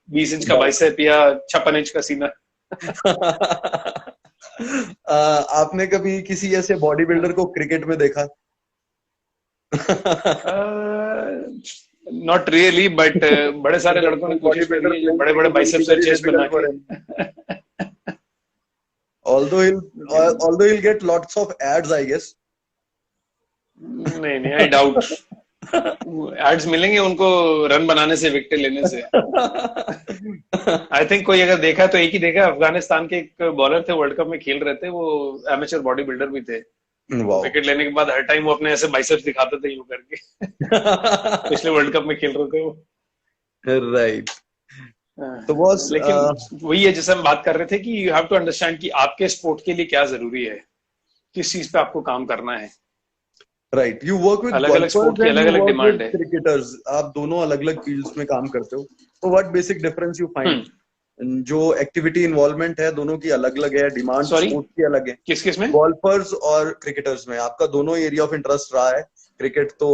20 inch का बाइसेप या 56 इंच का सीना। आपने कभी किसी ऐसे बॉडी बिल्डर को क्रिकेट में देखा? नॉट रियली, बट बड़े सारे लड़कों ने बॉडी कोशिश करी बिल्डर है जो प्लेइंग बड़े बड़े क्रिकेट विल बी बाइसेप्स और वेरी चेस्ट बना डिफिकल्ट फॉर हिम, के। although he'll get lots of ads I guess. नहीं नहीं, आई डाउट। एड्स मिलेंगे उनको रन बनाने से, विकेट लेने से। आई थिंक कोई अगर देखा तो एक ही देखा, अफगानिस्तान के एक बॉलर थे, वर्ल्ड कप में खेल रहे थे, वो एमेचर बॉडी बिल्डर भी थे। वाओ। विकेट लेने के बाद हर टाइम वो अपने ऐसे बाइसेप्स दिखाते थे यूं करके। पिछले वर्ल्ड कप में खेल रहे थे वो। राइट। तो बॉस लेकिन वही है जैसे हम बात कर रहे थे कि यू हैव टू अंडरस्टैंड कि आपके स्पोर्ट के लिए क्या जरूरी है, किस चीज पे आपको काम करना है। राइट, यू वर्क विद अलग अलग स्पोर्ट गोल्फर्स की एंड अलग यू अलग वर्क विद डिमांड है। क्रिकेटर्स, आप दोनों अलग अलग फील्ड्स में काम करते हो, तो what basic difference you find? जो एक्टिविटी इन्वॉल्वमेंट है दोनों की अलग अलग है, डिमांड सॉरी, स्पोर्ट्स की अलग है। किस किस में? गोल्फर्स और क्रिकेटर्स में आपका दोनों एरिया ऑफ इंटरेस्ट रहा है। क्रिकेट तो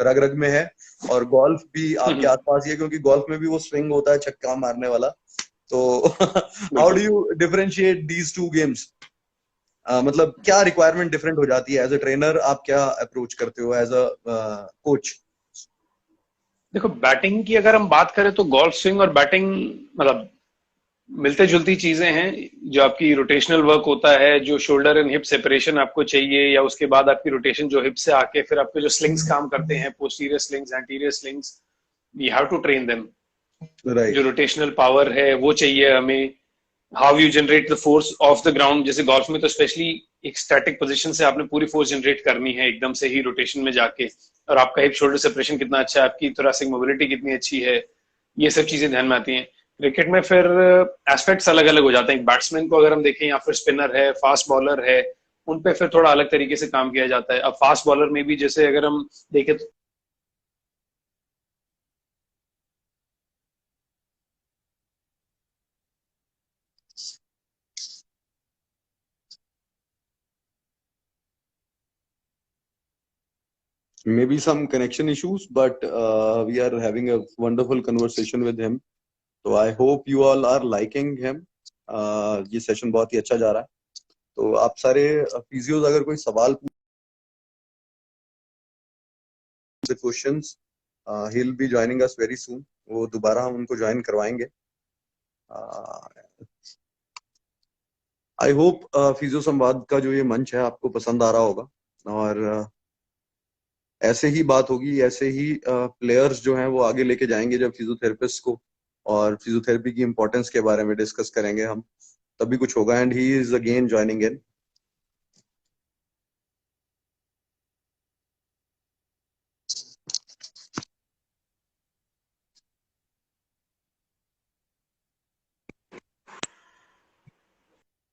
रग रग में है, और गोल्फ भी आपके आसपास ही है, क्योंकि गोल्फ में भी वो स्विंग होता है छक्का मारने वाला। तो how do you differentiate these two games? मतलब क्या रिक्वायरमेंट डिफरेंट हो जाती है एज अ ट्रेनर, आप क्या अप्रोच करते हो एज अ कोच? देखो, बैटिंग की अगर हम बात करें तो गोल्फ स्विंग और बैटिंग मतलब मिलते जुलती चीजें हैं। जो आपकी रोटेशनल वर्क होता है, जो शोल्डर एंड हिप सेपरेशन आपको चाहिए, या उसके बाद आपकी रोटेशन जो हिप से आके फिर आपके जो स्लिंग्स काम करते हैं, posterior slings, anterior slings, we have to train them. जो राइट। रोटेशनल पावर है वो चाहिए हमें। How you generate the force of the ground, जैसे गोल्फ में तो स्पेशली एक स्टैटिक पोजीशन से आपने पूरी फोर्स जनरेट करनी है एकदम से ही रोटेशन में जाके, और आपका हिप शोल्डर सेपरेशन कितना अच्छा है, आपकी थोरेसिक मोबिलिटी कितनी अच्छी है, ये सब चीजें ध्यान में आती हैं। क्रिकेट में फिर एस्पेक्ट्स अलग अलग हो जाते हैं। बैट्समैन को अगर हम देखें, या फिर स्पिनर है, फास्ट बॉलर है, उन पे फिर थोड़ा अलग तरीके से काम किया जाता है। अब फास्ट बॉलर में भी जैसे अगर हम देखें तो Maybe some connection issues, but we are having a wonderful conversation with him. So I hope you all are liking him. ये सेशन बहुत ही अच्छा जा रहा है। तो आप सारे फिजियोज अगर कोई सवाल पूछे, questions, he'll be joining us very soon. वो दोबारा हम उनको ज्वाइन करवाएंगे। आई होप फिजियो संवाद का जो ये मंच है आपको पसंद आ रहा होगा, और ऐसे ही बात होगी, ऐसे ही प्लेयर्स जो हैं वो आगे लेके जाएंगे जब फिजियोथेरेपिस्ट को, और फिजियोथेरेपी की इंपॉर्टेंस के बारे में डिस्कस करेंगे हम, तभी कुछ होगा। And he is again joining in.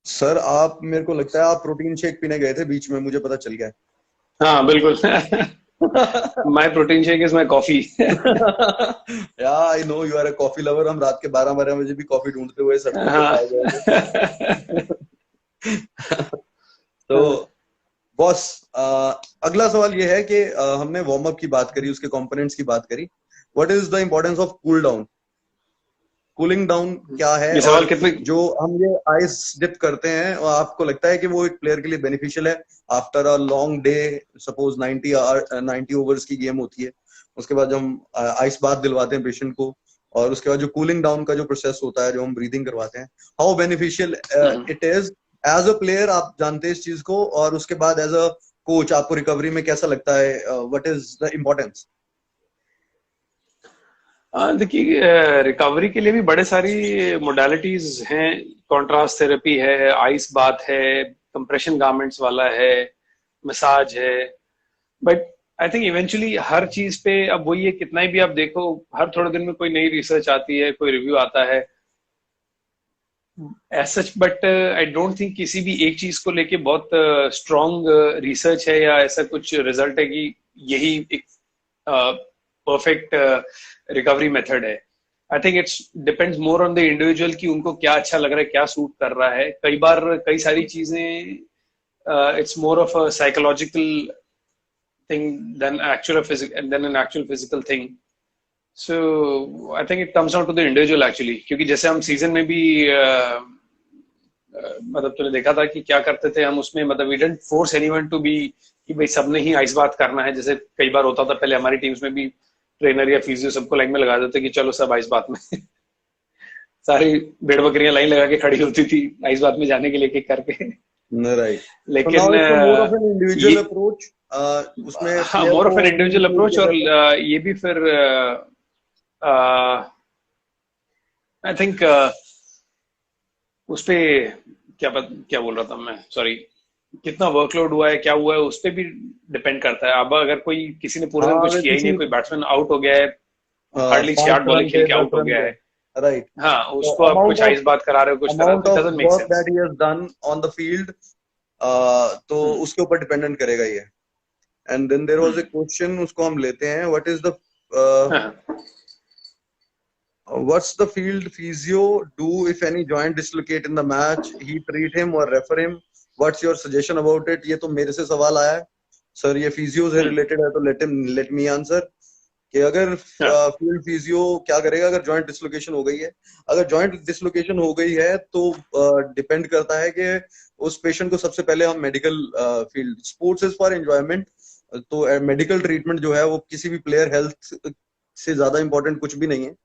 Sir आप, मेरे को लगता है आप प्रोटीन शेक पीने गए थे बीच में, मुझे पता चल गया। हाँ बिल्कुल। My protein shake is my coffee. Yeah I know you are a coffee lover. हम रात के 12 बजे भी कॉफी ढूंढते हुए सड़कों पे पाए गए थे। तो बॉस, अगला सवाल ये है कि हमने वार्म अप की बात करी, उसके कंपोनेंट्स की बात करी। What is the importance of cool down? Cooling down क्या है? ये सवाल और कितने जो हम ये आइस डिप करते हैं, और आपको लगता है कि वो एक प्लेयर के लिए बेनिफिशियल है after a long day? Suppose 90 overs की गेम होती है, उसके बाद जब हम आइस बाथ दिलवाते हैं पेशेंट को, और उसके बाद जो कूलिंग डाउन का जो प्रोसेस होता है, जो हम ब्रीदिंग करवाते हैं, how beneficial it is as a player? आप जानते हैं इस चीज को, और उसके बाद एज अ कोच आपको रिकवरी में कैसा लगता है? What is the importance? देखिए, रिकवरी के लिए भी बड़े सारी मोडालिटीज हैं। कॉन्ट्रास्ट थेरेपी है, आइस बाथ है, कंप्रेशन गारमेंट्स वाला है, मसाज है। बट आई थिंक इवेंचुअली हर चीज पे अब वही है, कितना ही भी आप देखो, हर थोड़े दिन में कोई नई रिसर्च आती है, कोई रिव्यू आता है as such. But I don't think किसी भी एक चीज को लेके बहुत स्ट्रॉन्ग रिसर्च है, या ऐसा कुछ रिजल्ट है कि यही एक परफेक्ट रिकवरी मेथड है। I think it's depends more on the individual कि उनको क्या अच्छा लग रहा है, क्या सूट कर रहा है। कई बार कई सारी चीजें it's more of a psychological thing than an actual physical thing. So I think it comes down to the individual actually, क्योंकि जैसे हम सीजन में भी मतलब तूने देखा था कि क्या करते थे हम उसमें, मतलब we didn't force anyone to be कि भाई सबने ही आइस बात करना है। जैसे कई बार होता था पहले हमारी टीम्स में भी, ट्रेनर या फिजियो सबको लाइन में लगा देते कि चलो सब आइस बात में। सारी भेड़ बकरियां लाइन लगा के खड़ी होती थी आइस बात में जाने के लिए, किक करके। राइट। लेकिन more of an individual approach उसमें। हाँ, more of an individual approach. और ये भी फिर आई थिंक उस पे क्या बोल रहा था मैं, सॉरी, कितना वर्कलोड हुआ है, क्या हुआ है, उस पे भी डिपेंड करता है। अब अगर कोई किसी ने पूरे दिन कुछ किया ही नहीं, कोई बैट्समैन आउट हो गया है, हार्डली 6-8 बॉलें खेल के आउट हो गया है, राइट, हाँ, उसको आप कुछ आइस बात करा रहे हो, कुछ करा रहे हो, doesn't make sense. That he has done on the field, तो उसके ऊपर डिपेंडेंट करेगा ये। And then there was a question, उसको हम लेते हैं। What is the what's the field physio do if any joint dislocate in the match? He treat him or refer him? What's your suggestion about it? ये तो मेरे से सवाल आया है सर, ये फिजियो से रिलेटेड है, तो let me answer. कि अगर हाँ, फील्ड फिजियो क्या करेगा अगर जॉइंट डिसलोकेशन हो गई है। अगर जॉइंट डिसलोकेशन हो गई है तो डिपेंड करता है कि उस पेशेंट को सबसे पहले हम medical field, sports is for enjoyment, तो मेडिकल ट्रीटमेंट जो है वो किसी भी प्लेयर हेल्थ से ज्यादा इंपॉर्टेंट कुछ भी नहीं है।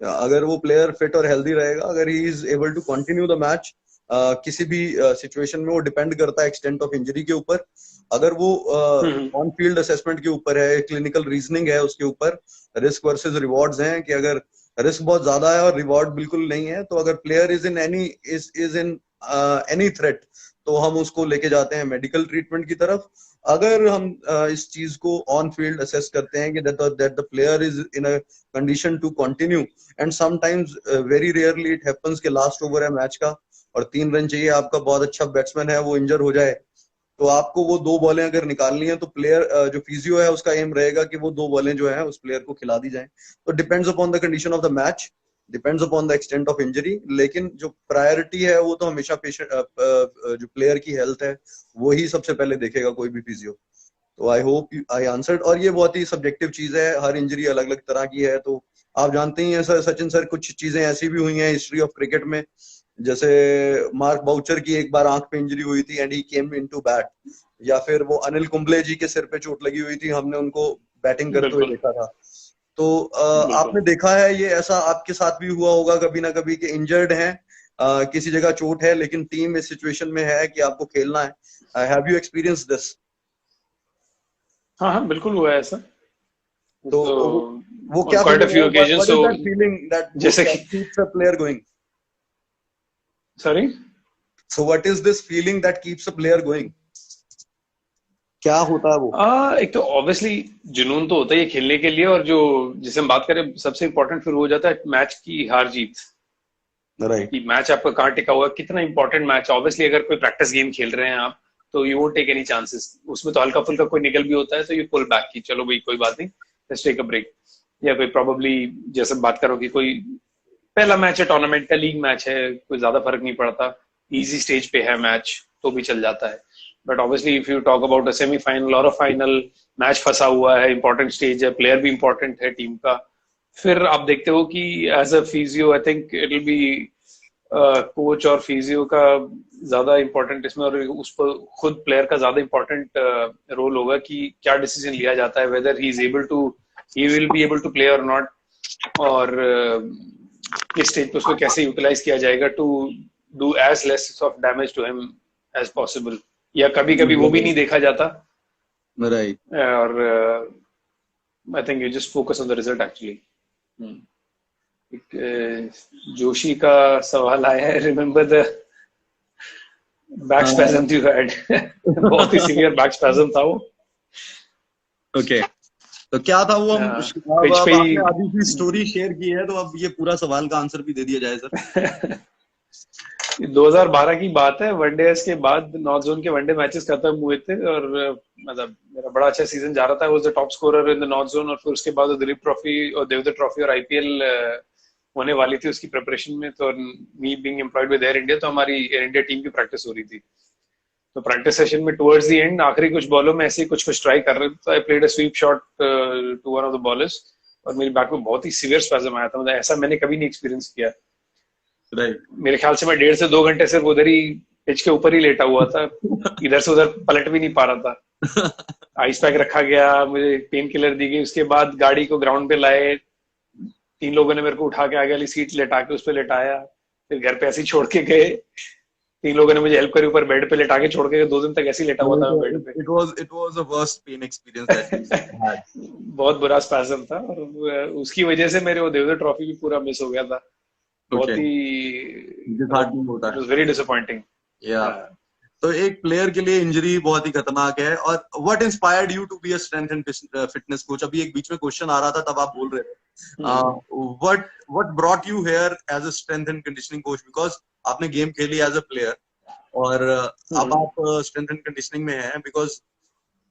अगर वो प्लेयर फिट और हेल्दी रहेगा, अगर he is able to continue the match किसी भी सिचुएशन में, वो डिपेंड करता है एक्सटेंट ऑफ इंजरी के ऊपर। अगर वो हम्म, ऑन फील्ड असेसमेंट के ऊपर है, क्लिनिकल रीजनिंग है उसके ऊपर, रिस्क वर्सेस रिवॉर्ड्स हैं कि अगर रिस्क बहुत ज्यादा है और रिवॉर्ड बिल्कुल नहीं है, तो अगर player is in any threat, तो हम उसको लेके जाते हैं मेडिकल ट्रीटमेंट की तरफ। अगर हम इस चीज को ऑन फील्ड असेस करते हैं कि that the player is in a condition to continue, and sometimes very rarely it happens कि लास्ट ओवर है मैच का और 3 रन चाहिए, आपका बहुत अच्छा बैट्समैन है वो इंजर हो जाए, तो आपको वो 2 बॉलें अगर निकालनी है तो प्लेयर जो फिजियो है उसका एम रहेगा कि वो 2 बॉलें जो है उस प्लेयर को खिला दी जाए। तो depends upon the condition of the match, depends upon the extent of injury, लेकिन जो प्रायोरिटी है वो तो हमेशा पेशेंट जो प्लेयर की हेल्थ है वो ही सबसे पहले देखेगा कोई भी फिजियो। तो आई होप आई आंसर्ड। और ये बहुत ही सब्जेक्टिव चीज है, हर इंजरी अलग अलग तरह की है। तो आप जानते ही हैं सर, सचिन सर, कुछ चीजें ऐसी भी हुई हैं हिस्ट्री ऑफ क्रिकेट में, जैसे मार्क बाउचर की एक बार आंख पे इंजरी हुई थी and he came into bat, या फिर वो अनिल कुंबले जी के सिर पे चोट लगी हुई थी, हमने उनको बैटिंग करते हुए बिल्कुल देखा था। तो बिल्कुल। आपने देखा है ये, ऐसा आपके साथ भी हुआ होगा कभी ना कभी कि इंजर्ड हैं, किसी जगह चोट है लेकिन टीम इस सिचुएशन में है कि आपको खेलना है। Have you experience this? हाँ हाँ, बिल्कुल हुआ है ऐसा। तो तो वो on क्या quite a फीलिंग few है, occasions, what is so that feeling that जैसे कि keeps a player going? Sorry. So what is this feeling that keeps a player going? क्या होता है वो? एक तो ऑब्वियसली जुनून तो होता ही है खेलने के लिए, और जो जिसे हम बात करें सबसे इंपॉर्टेंट फिर हो जाता है मैच की हार जीत, राइट। कि मैच आपका कहाँ टिका हुआ है, कितना इंपॉर्टेंट मैच। ऑब्वियसली अगर कोई प्रैक्टिस गेम खेल रहे हैं आप, तो you won't take any chances, उसमें तो हल्का फुल्का कोई निकल भी होता है तो यू पुल बैक की चलो भाई कोई बात नहीं, लेट्स टेक अ ब्रेक। या कोई प्रॉब्ली जैसे बात करो कि कोई पहला मैच है टूर्नामेंट का, लीग मैच है, कोई ज्यादा फर्क नहीं पड़ता, इजी स्टेज पे है मैच तो भी चल जाता है। But obviously if you talk about a semifinal और अ फाइनल, मैच फंसा हुआ है, इंपॉर्टेंट स्टेज है, प्लेयर भी इंपॉर्टेंट है टीम का, फिर आप देखते हो कि as a physio I think it will be coach और फिजियो का ज्यादा इंपॉर्टेंट इसमें, और उस पर खुद प्लेयर का ज्यादा इंपॉर्टेंट रोल होगा कि क्या डिसीजन लिया जाता है, whether he is able to, he will be able to play और नॉट, और किस स्टेज पे उसको कैसे यूटिलाइज किया जाएगा to do as less of damage to him as possible, या कभी कभी वो भी नहीं देखा जाता, राइट। और I think you just focus on the result actually. Joshi का सवाल आया है, remember the back spasm you had. बहुत ही सीवियर बैक स्पैज्म था वो। ओके, तो क्या था वो? हम पिच अब पे आपने आधी सी ही स्टोरी शेयर की है, तो अब ये पूरा सवाल का आंसर भी दे दिया जाए सर। 2012 की बात है, वनडे के बाद नॉर्थ जोन के वनडे मैचेस खत्म हुए थे, और मतलब मेरा बड़ा अच्छा सीजन जा रहा था, was the top scorer in the north zone, और फिर उसके बाद दिलीप ट्रॉफी और देवदत्त ट्रॉफी और आईपीएल होने वाली थी उसकी प्रिपरेशन में। तो me being employed with air India, तो हमारी एयर इंडिया टीम की प्रैक्टिस हो रही थी। तो प्रैक्टिस सेशन में टुवर्ड्स द एंड आखिरी कुछ बॉलों में ऐसे ही कुछ कुछ ट्राई कर रहे थे, I played a sweep shot to one of the bowlers, और मेरी बैट में बहुत ही सीवियर स्पैज्म आया था, मतलब ऐसा मैंने कभी नहीं एक्सपीरियंस किया। राइट। मेरे ख्याल से मैं 1.5 से 2 घंटे सिर्फ उधर ही पिच के ऊपर ही लेटा हुआ था, इधर से उधर पलट भी नहीं पा रहा था। आइस पैक रखा गया, मुझे पेन किलर दी गई, उसके बाद गाड़ी को ग्राउंड पे लाए, 3 लोगों ने मेरे को उठा के आगे वाली सीट लेटा के उस पर लेटाया, फिर घर पे ऐसे ही छोड़ के गए, 3 लोगों ने मुझे हेल्प करी, ऊपर बेड पे लेटा के छोड़ के, 2 दिन तक ऐसे ही लेटा हुआ था मैं बेड पे। It was the worst pain experience that you had. बहुत बुरा स्पैज्म था, और उसकी वजह से मेरे वो देवदत्त ट्रॉफी भी पूरा मिस हो गया था। बहुत Okay. ही Disheartening होता इट है। Was very disappointing. Yeah. तो एक प्लेयर के लिए इंजरी बहुत ही खतरनाक है। और what inspired you to be a strength and fitness coach? अभी एक बीच में क्वेश्चन आ रहा था तब आप बोल रहे थे what brought you here as a strength and conditioning coach, because आपने गेम खेली एज अ प्लेयर और अब आप स्ट्रेंथ एंड कंडीशनिंग में हैं, because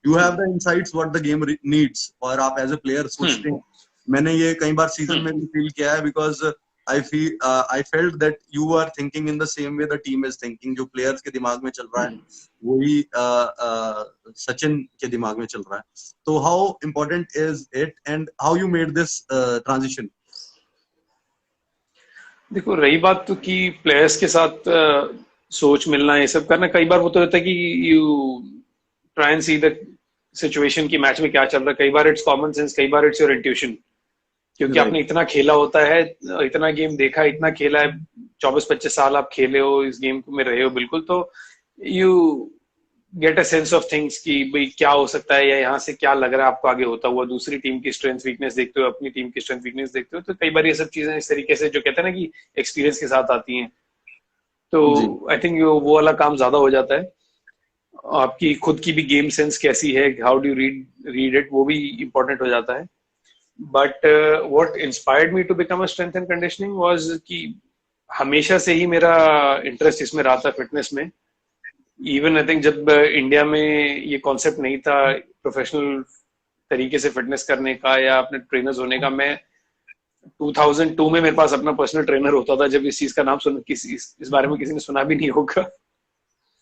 you have the insights what the game needs, और आप एज अ प्लेयर सोचते हैं। मैंने ये कई बार सीजन में भी फील किया है, because I felt that you are thinking in the same way the team is thinking. जो players के दिमाग में चल रहा है वही सचिन के दिमाग में चल रहा है. So how important is it and how you made this transition? देखो रही बात तो कि प्लेयर्स के साथ सोच मिलना ये सब करना, कई बार वो तो होता है कि you try and see the situation की मैच में क्या चल रहा है. कई बार इट्स कॉमन सेंस, कई बार इट्स योर इंट्यूशन, क्योंकि आपने इतना खेला होता है, इतना गेम देखा, इतना खेला है, 24-25 साल आप खेले हो, इस गेम में रहे हो बिल्कुल, तो you get a sense of things कि भाई क्या हो सकता है या यहाँ से क्या लग रहा है आपको आगे होता हुआ. दूसरी टीम की स्ट्रेंथ वीकनेस देखते हो, अपनी टीम की स्ट्रेंथ वीकनेस देखते हो, तो कई बार ये सब चीजें इस तरीके से जो कहते हैं ना कि एक्सपीरियंस के साथ आती हैं, तो आई थिंक वो वाला काम ज्यादा हो जाता है. आपकी खुद की भी गेम सेंस कैसी है, हाउ डू रीड इट, वो भी इम्पोर्टेंट हो जाता है. But what inspired me to become a strength and conditioning was कि हमेशा से ही मेरा इंटरेस्ट इसमें रहा था, फिटनेस में. इवन आई थिंक जब इंडिया में ये कॉन्सेप्ट नहीं था प्रोफेशनल तरीके से फिटनेस करने का या अपने ट्रेनर्स होने का, मैं 2002 में मेरे पास अपना पर्सनल ट्रेनर होता था, जब इस चीज का नाम इस बारे में किसी ने सुना भी नहीं होगा.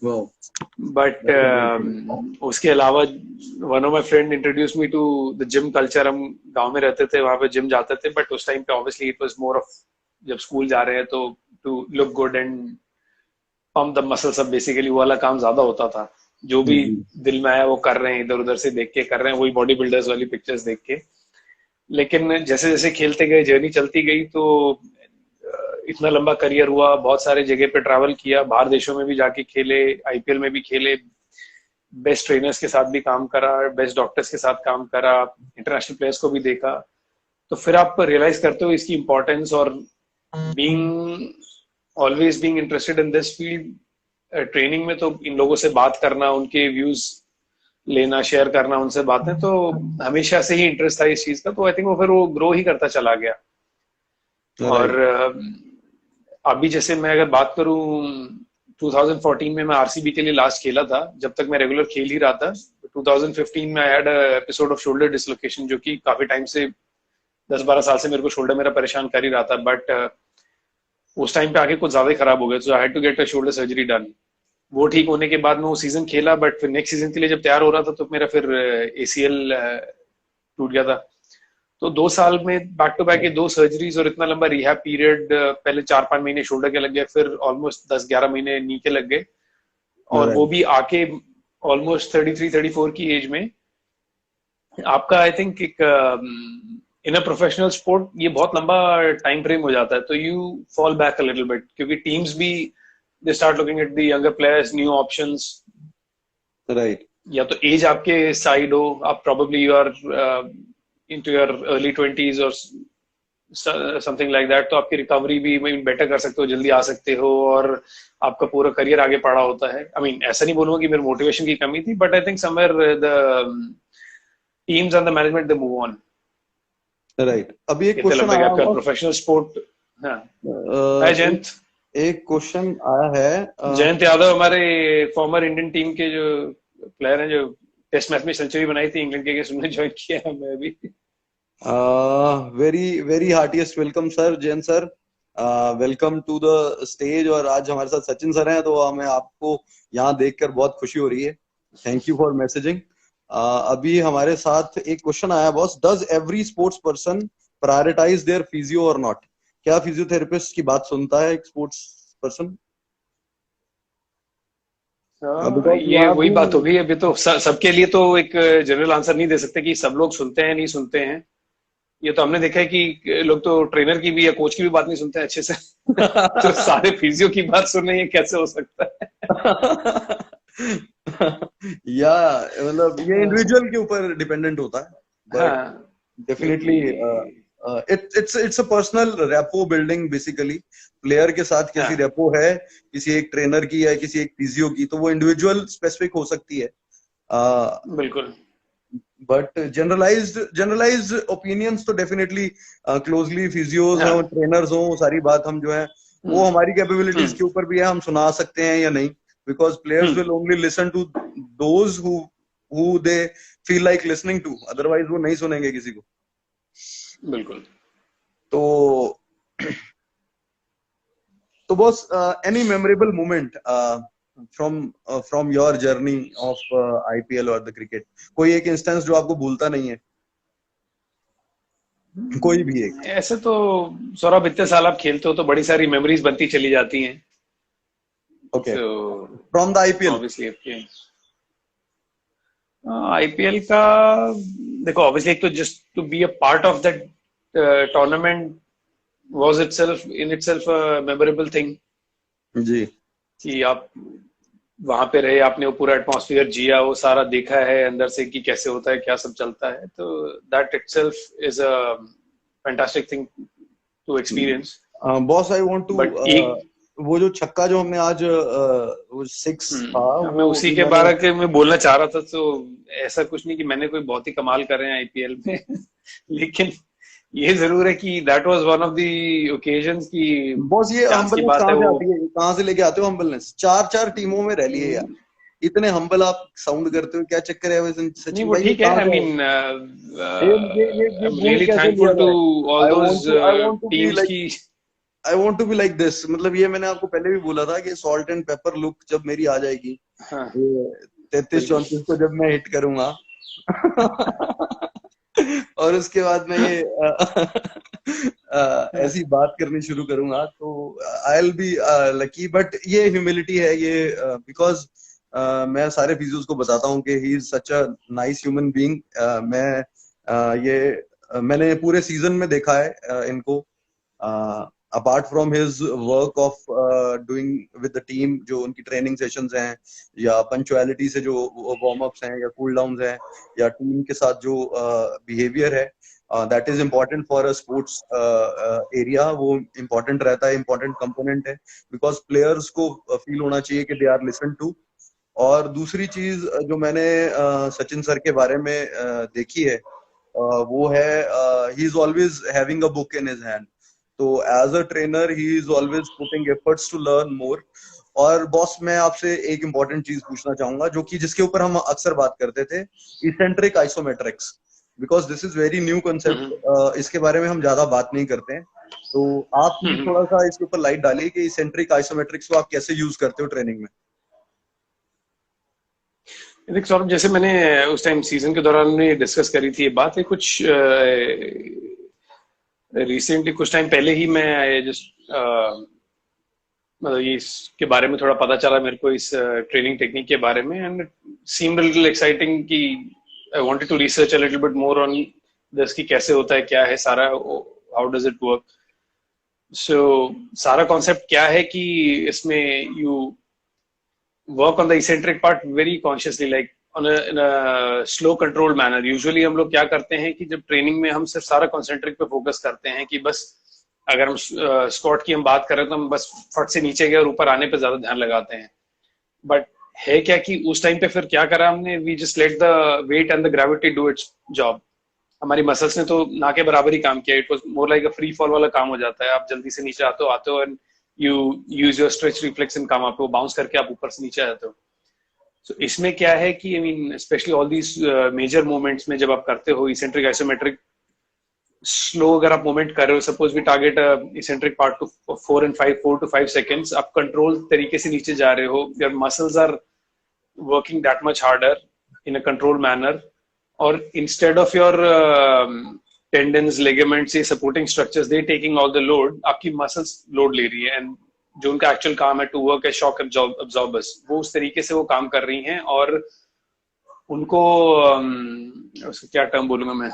बट उसके अलावा one of my friend introduce me to the gym culture. हम गांव में रहते थे, वहां पे जिम जाते थे, बट उस टाइम पे obviously it was more of जब स्कूल जा रहे हैं तो to look good and pump the muscle, सब बेसिकली वो वाला काम ज्यादा होता था. जो भी दिल में आया वो कर रहे हैं, इधर उधर से देख के कर रहे हैं, वही बॉडी बिल्डर्स वाली पिक्चर्स देख के. लेकिन जैसे जैसे खेलते गए, जर्नी चलती गई, तो इतना लंबा करियर हुआ, बहुत सारे जगह पे ट्रैवल किया, बाहर देशों में भी जाके खेले, आईपीएल में भी खेले, बेस्ट ट्रेनर्स के साथ भी काम करा, बेस्ट डॉक्टर्स के साथ काम करा, इंटरनेशनल प्लेयर्स को भी देखा. तो फिर आप रियलाइज करते हो इसकी इंपॉर्टेंस, और always being interested in this field. Training में तो इन लोगों से बात करना, उनके व्यूज लेना, शेयर करना उनसे बातें, तो हमेशा से ही इंटरेस्ट था इस चीज का. तो आई थिंक वो फिर वो ग्रो ही करता चला गया. और अभी जैसे मैं अगर बात करूं, 2014 में मैं आरसीबी के लिए लास्ट खेला था, जब तक मैं रेगुलर खेल ही रहा था. 2015 में I had episode off shoulder dislocation, जो कि काफी टाइम से 10-12 साल से मेरे को शोल्डर मेरा परेशान कर ही रहा था. बट उस टाइम पे आगे कुछ ज्यादा ही खराब हो गया, so I had to get a shoulder surgery done. वो ठीक होने के बाद मैं वो सीजन खेला, बट फिर नेक्स्ट सीजन के लिए जब तैयार हो रहा था तो मेरा फिर एसीएल टूट गया था. तो 2 साल में बैक टू बैक 2 सर्जरीज और इतना लंबा रिहैब पीरियड. पहले 4-5 महीने शोल्डर के लग गए, फिर ऑलमोस्ट 10-11 महीने नी के लग गए, और वो भी आके ऑलमोस्ट 33-34 की एज में. आपका आई थिंक एक इन अ प्रोफेशनल स्पोर्ट ये बहुत लंबा टाइम फ्रेम हो जाता है, तो you fall back a little bit, क्योंकि टीम्स भी they start looking at the younger players, new options. Right. या तो एज आपके साइड हो, आप probably you are into your early 20s or something like that, तो आपकी रिकवरी भी बेटर कर सकते हो, जल्दी आ सकते हो, और आपका पूरा करियर आगे पड़ा होता है. आई मीन ऐसा नहीं बोलूंगा कि मेरे मोटिवेशन की कमी थी, but I think somewhere the teams and the management they move on. Right. अभी एक क्वेश्चन आया है प्रोफेशनल स्पोर्ट. हां जयंत, एक क्वेश्चन आया है. जयंत यादव हमारे फॉर्मर इंडियन टीम के जो प्लेयर हैं, जो टेस्ट मैच में सेंचुरी बनाई थी इंग्लैंड के अगेंस्ट, उन्होंने ज्वाइन किया है. मैं भी very heartiest welcome sir, Jain sir, welcome to the stage. और आज हमारे साथ सचिन सर हैं, तो हमें आपको यहाँ देखकर बहुत खुशी हो रही है. Thank you for messaging. अभी हमारे साथ एक क्वेश्चन आया boss, does every sports person prioritise their physio और नॉट? क्या फिजियोथेरेपिस्ट की बात सुनता है एक स्पोर्ट्स पर्सन? ये वही बात हो गई. अभी तो सबके लिए तो एक जनरल आंसर नहीं दे सकते कि सब लोग सुनते हैं नहीं सुनते हैं. ये तो हमने देखा है कि लोग तो ट्रेनर की भी या कोच की भी बात नहीं सुनते हैं अच्छे से. तो सारे फिजियो की बात सुन रहे हैं, कैसे हो सकता है? या मतलब ये इंडिविजुअल के ऊपर डिपेंडेंट होता है. Definitely it's a personal repo building basically. Player के साथ कैसी रेपो है किसी एक ट्रेनर की या किसी एक फिजियो की, तो वो इंडिविजुअल स्पेसिफिक हो सकती है. बिल्कुल. बट जनरलाइज्ड ओपिनियंस तो डेफिनेटली क्लोजली फिजियोज हो, ट्रेनर्स हो, सारी बात हम जो है वो हमारी कैपेबिलिटीज के ऊपर भी है, हम सुना सकते हैं या नहीं, because players will only listen to those who they feel like listening to, otherwise वो नहीं सुनेंगे किसी को. बिल्कुल. तो तो boss, any memorable moment from your journey of IPL or the cricket, कोई एक इंस्टेंस जो आपको भूलता नहीं है, कोई भी एक? ऐसे तो सौरभ इतने साल आप खेलते हो तो बड़ी सारी मेमोरीज बनती चली जाती हैं। ओके, तो from the IPL. Obviously IPL का देखो, ऑब्वियसली एक तो just to be a part of that tournament was itself a memorable thing, जी। कि आप वहां पे रहे, आपने वो पूरा एटमॉस्फेयर जिया, वो सारा देखा है अंदर से कि कैसे होता है, क्या सब चलता है, तो that itself is a fantastic thing to experience. Boss, I want to, but एक वो जो छक्का जो हमने आज, वो 6 था, मैं वो उसी भी के मैंने, बारे में मैं बोलना चाह रहा था। तो ऐसा कुछ नहीं कि मैंने कोई बहुत ही कमाल करे हैं आईपीएल में लेकिन ये जरूर है कि that was one of the occasions की बॉस ये चांस की हम्बलनेस बात है कहाँ से वो। आती है, कहाँ से लेके आते हो हम्बलनेस? 4 टीमों में रह लिए यार, इतने हम्बल आप साउंड करते हो, क्या चक्कर है वैसे नहीं सचिन वो भाई, ये ठीक है, कहाँ आई से? मीन ये आई एम गुण रियली कैसे लिया थैंकफुल टू जाए? All I those want to I want to be teams like की। I want to be like this, मतलब ये मैंने आपको पहले भी बोला था कि सॉल्ट एंड पेपर लुक जब मेरी आ जाएगी, हाँ ये 33 बिल्कुल 34 को जब मैं हिट करूंगा और उसके बाद मैं ये ऐसी बात करनी शुरू करूंगा, तो I will be lucky. But ये ह्यूमिलिटी है, ये बिकॉज मैं सारे फिजियोज को बताता हूँ कि he is such a nice human being. मैं मैंने पूरे सीजन में देखा है इनको, apart from his work of doing with the team, जो उनकी ट्रेनिंग सेशंस हैं या पंक्चुअलिटी से जो वार्म अप्स हैं या कूल डाउन्स हैं या टीम के साथ जो बिहेवियर है, that is important for a sports area. वो इम्पोर्टेंट रहता है, इम्पोर्टेंट कंपोनेंट है, बिकॉज प्लेयर्स को फील होना चाहिए कि दे आर लिसन टू। और दूसरी चीज जो मैंने सचिन सर के बारे में देखी है, वो है ही is always having a book in his hand. तो as a trainer he is always putting efforts to learn more. और बॉस, मैं आपसे एक इंपॉर्टेंट चीज पूछना चाहूंगा, जो कि जिसके ऊपर हम अक्सर बात करते थे, eccentric isometrics, because this is very new concept, इसके बारे में हम ज्यादा बात नहीं करते हैं। तो आप प्लीज थोड़ा सा इसके ऊपर लाइट डालिए कि इसेंट्रिक आइसोमेट्रिक्स को आप कैसे यूज करते हो ट्रेनिंग में? देख सौरभ, जैसे मैंने उस टाइम सीजन के दौरान में डिस्कस करी थी ये बात है, कुछ रिसेंटली कुछ टाइम पहले ही मैं जस्ट मतलब ये इसके बारे में थोड़ा पता चला मेरे को, इस ट्रेनिंग टेक्निक के बारे में, एंड सीम्ड लिटिल एक्साइटिंग कि I wanted to research a little bit more on this, कि कैसे होता है, क्या है सारा, how does it work. So सारा कॉन्सेप्ट क्या है कि इसमें you work on the eccentric part very consciously, like in a slow controlled manner. Usually हम लोग क्या करते हैं कि जब ट्रेनिंग में हम सिर्फ सारा कॉन्सेंट्रिक पे फोकस करते हैं कि बस अगर हम स्क्वाट की हम बात करें तो हम बस फट से नीचे गए और ऊपर आने पे ज्यादा ध्यान लगाते हैं। बट है क्या कि उस टाइम पे फिर क्या करा हमने, we just let the weight and the gravity do its job. हमारी मसल्स ने तो ना के बराबर ही काम किया। It was more like a free fall वाला काम हो जाता है। आप जल्दी से नीचे आते हो and you use your stretch reflex in काम, आपको बाउंस करके आप ऊपर से नीचे आते हो। So, इसमें क्या है कि I mean specially all these major movements में जब आप करते हो इसेंट्रिक आइसोमेट्रिक स्लो, अगर आप मूवमेंट कर रहे हो, suppose we target eccentric part to 4 to 5 seconds, आप कंट्रोल तरीके से नीचे जा रहे हो, your muscles are working that much harder in a control manner, और instead of your tendons, ligaments, ये supporting structures, they taking all the load, आपकी मसल्स लोड ले रही है, एंड जो उनका एक्चुअल काम है to work as shock absorbers, वो उस तरीके से वो काम कर रही हैं। और उनको उसका क्या टर्म बोलूंगा मैं,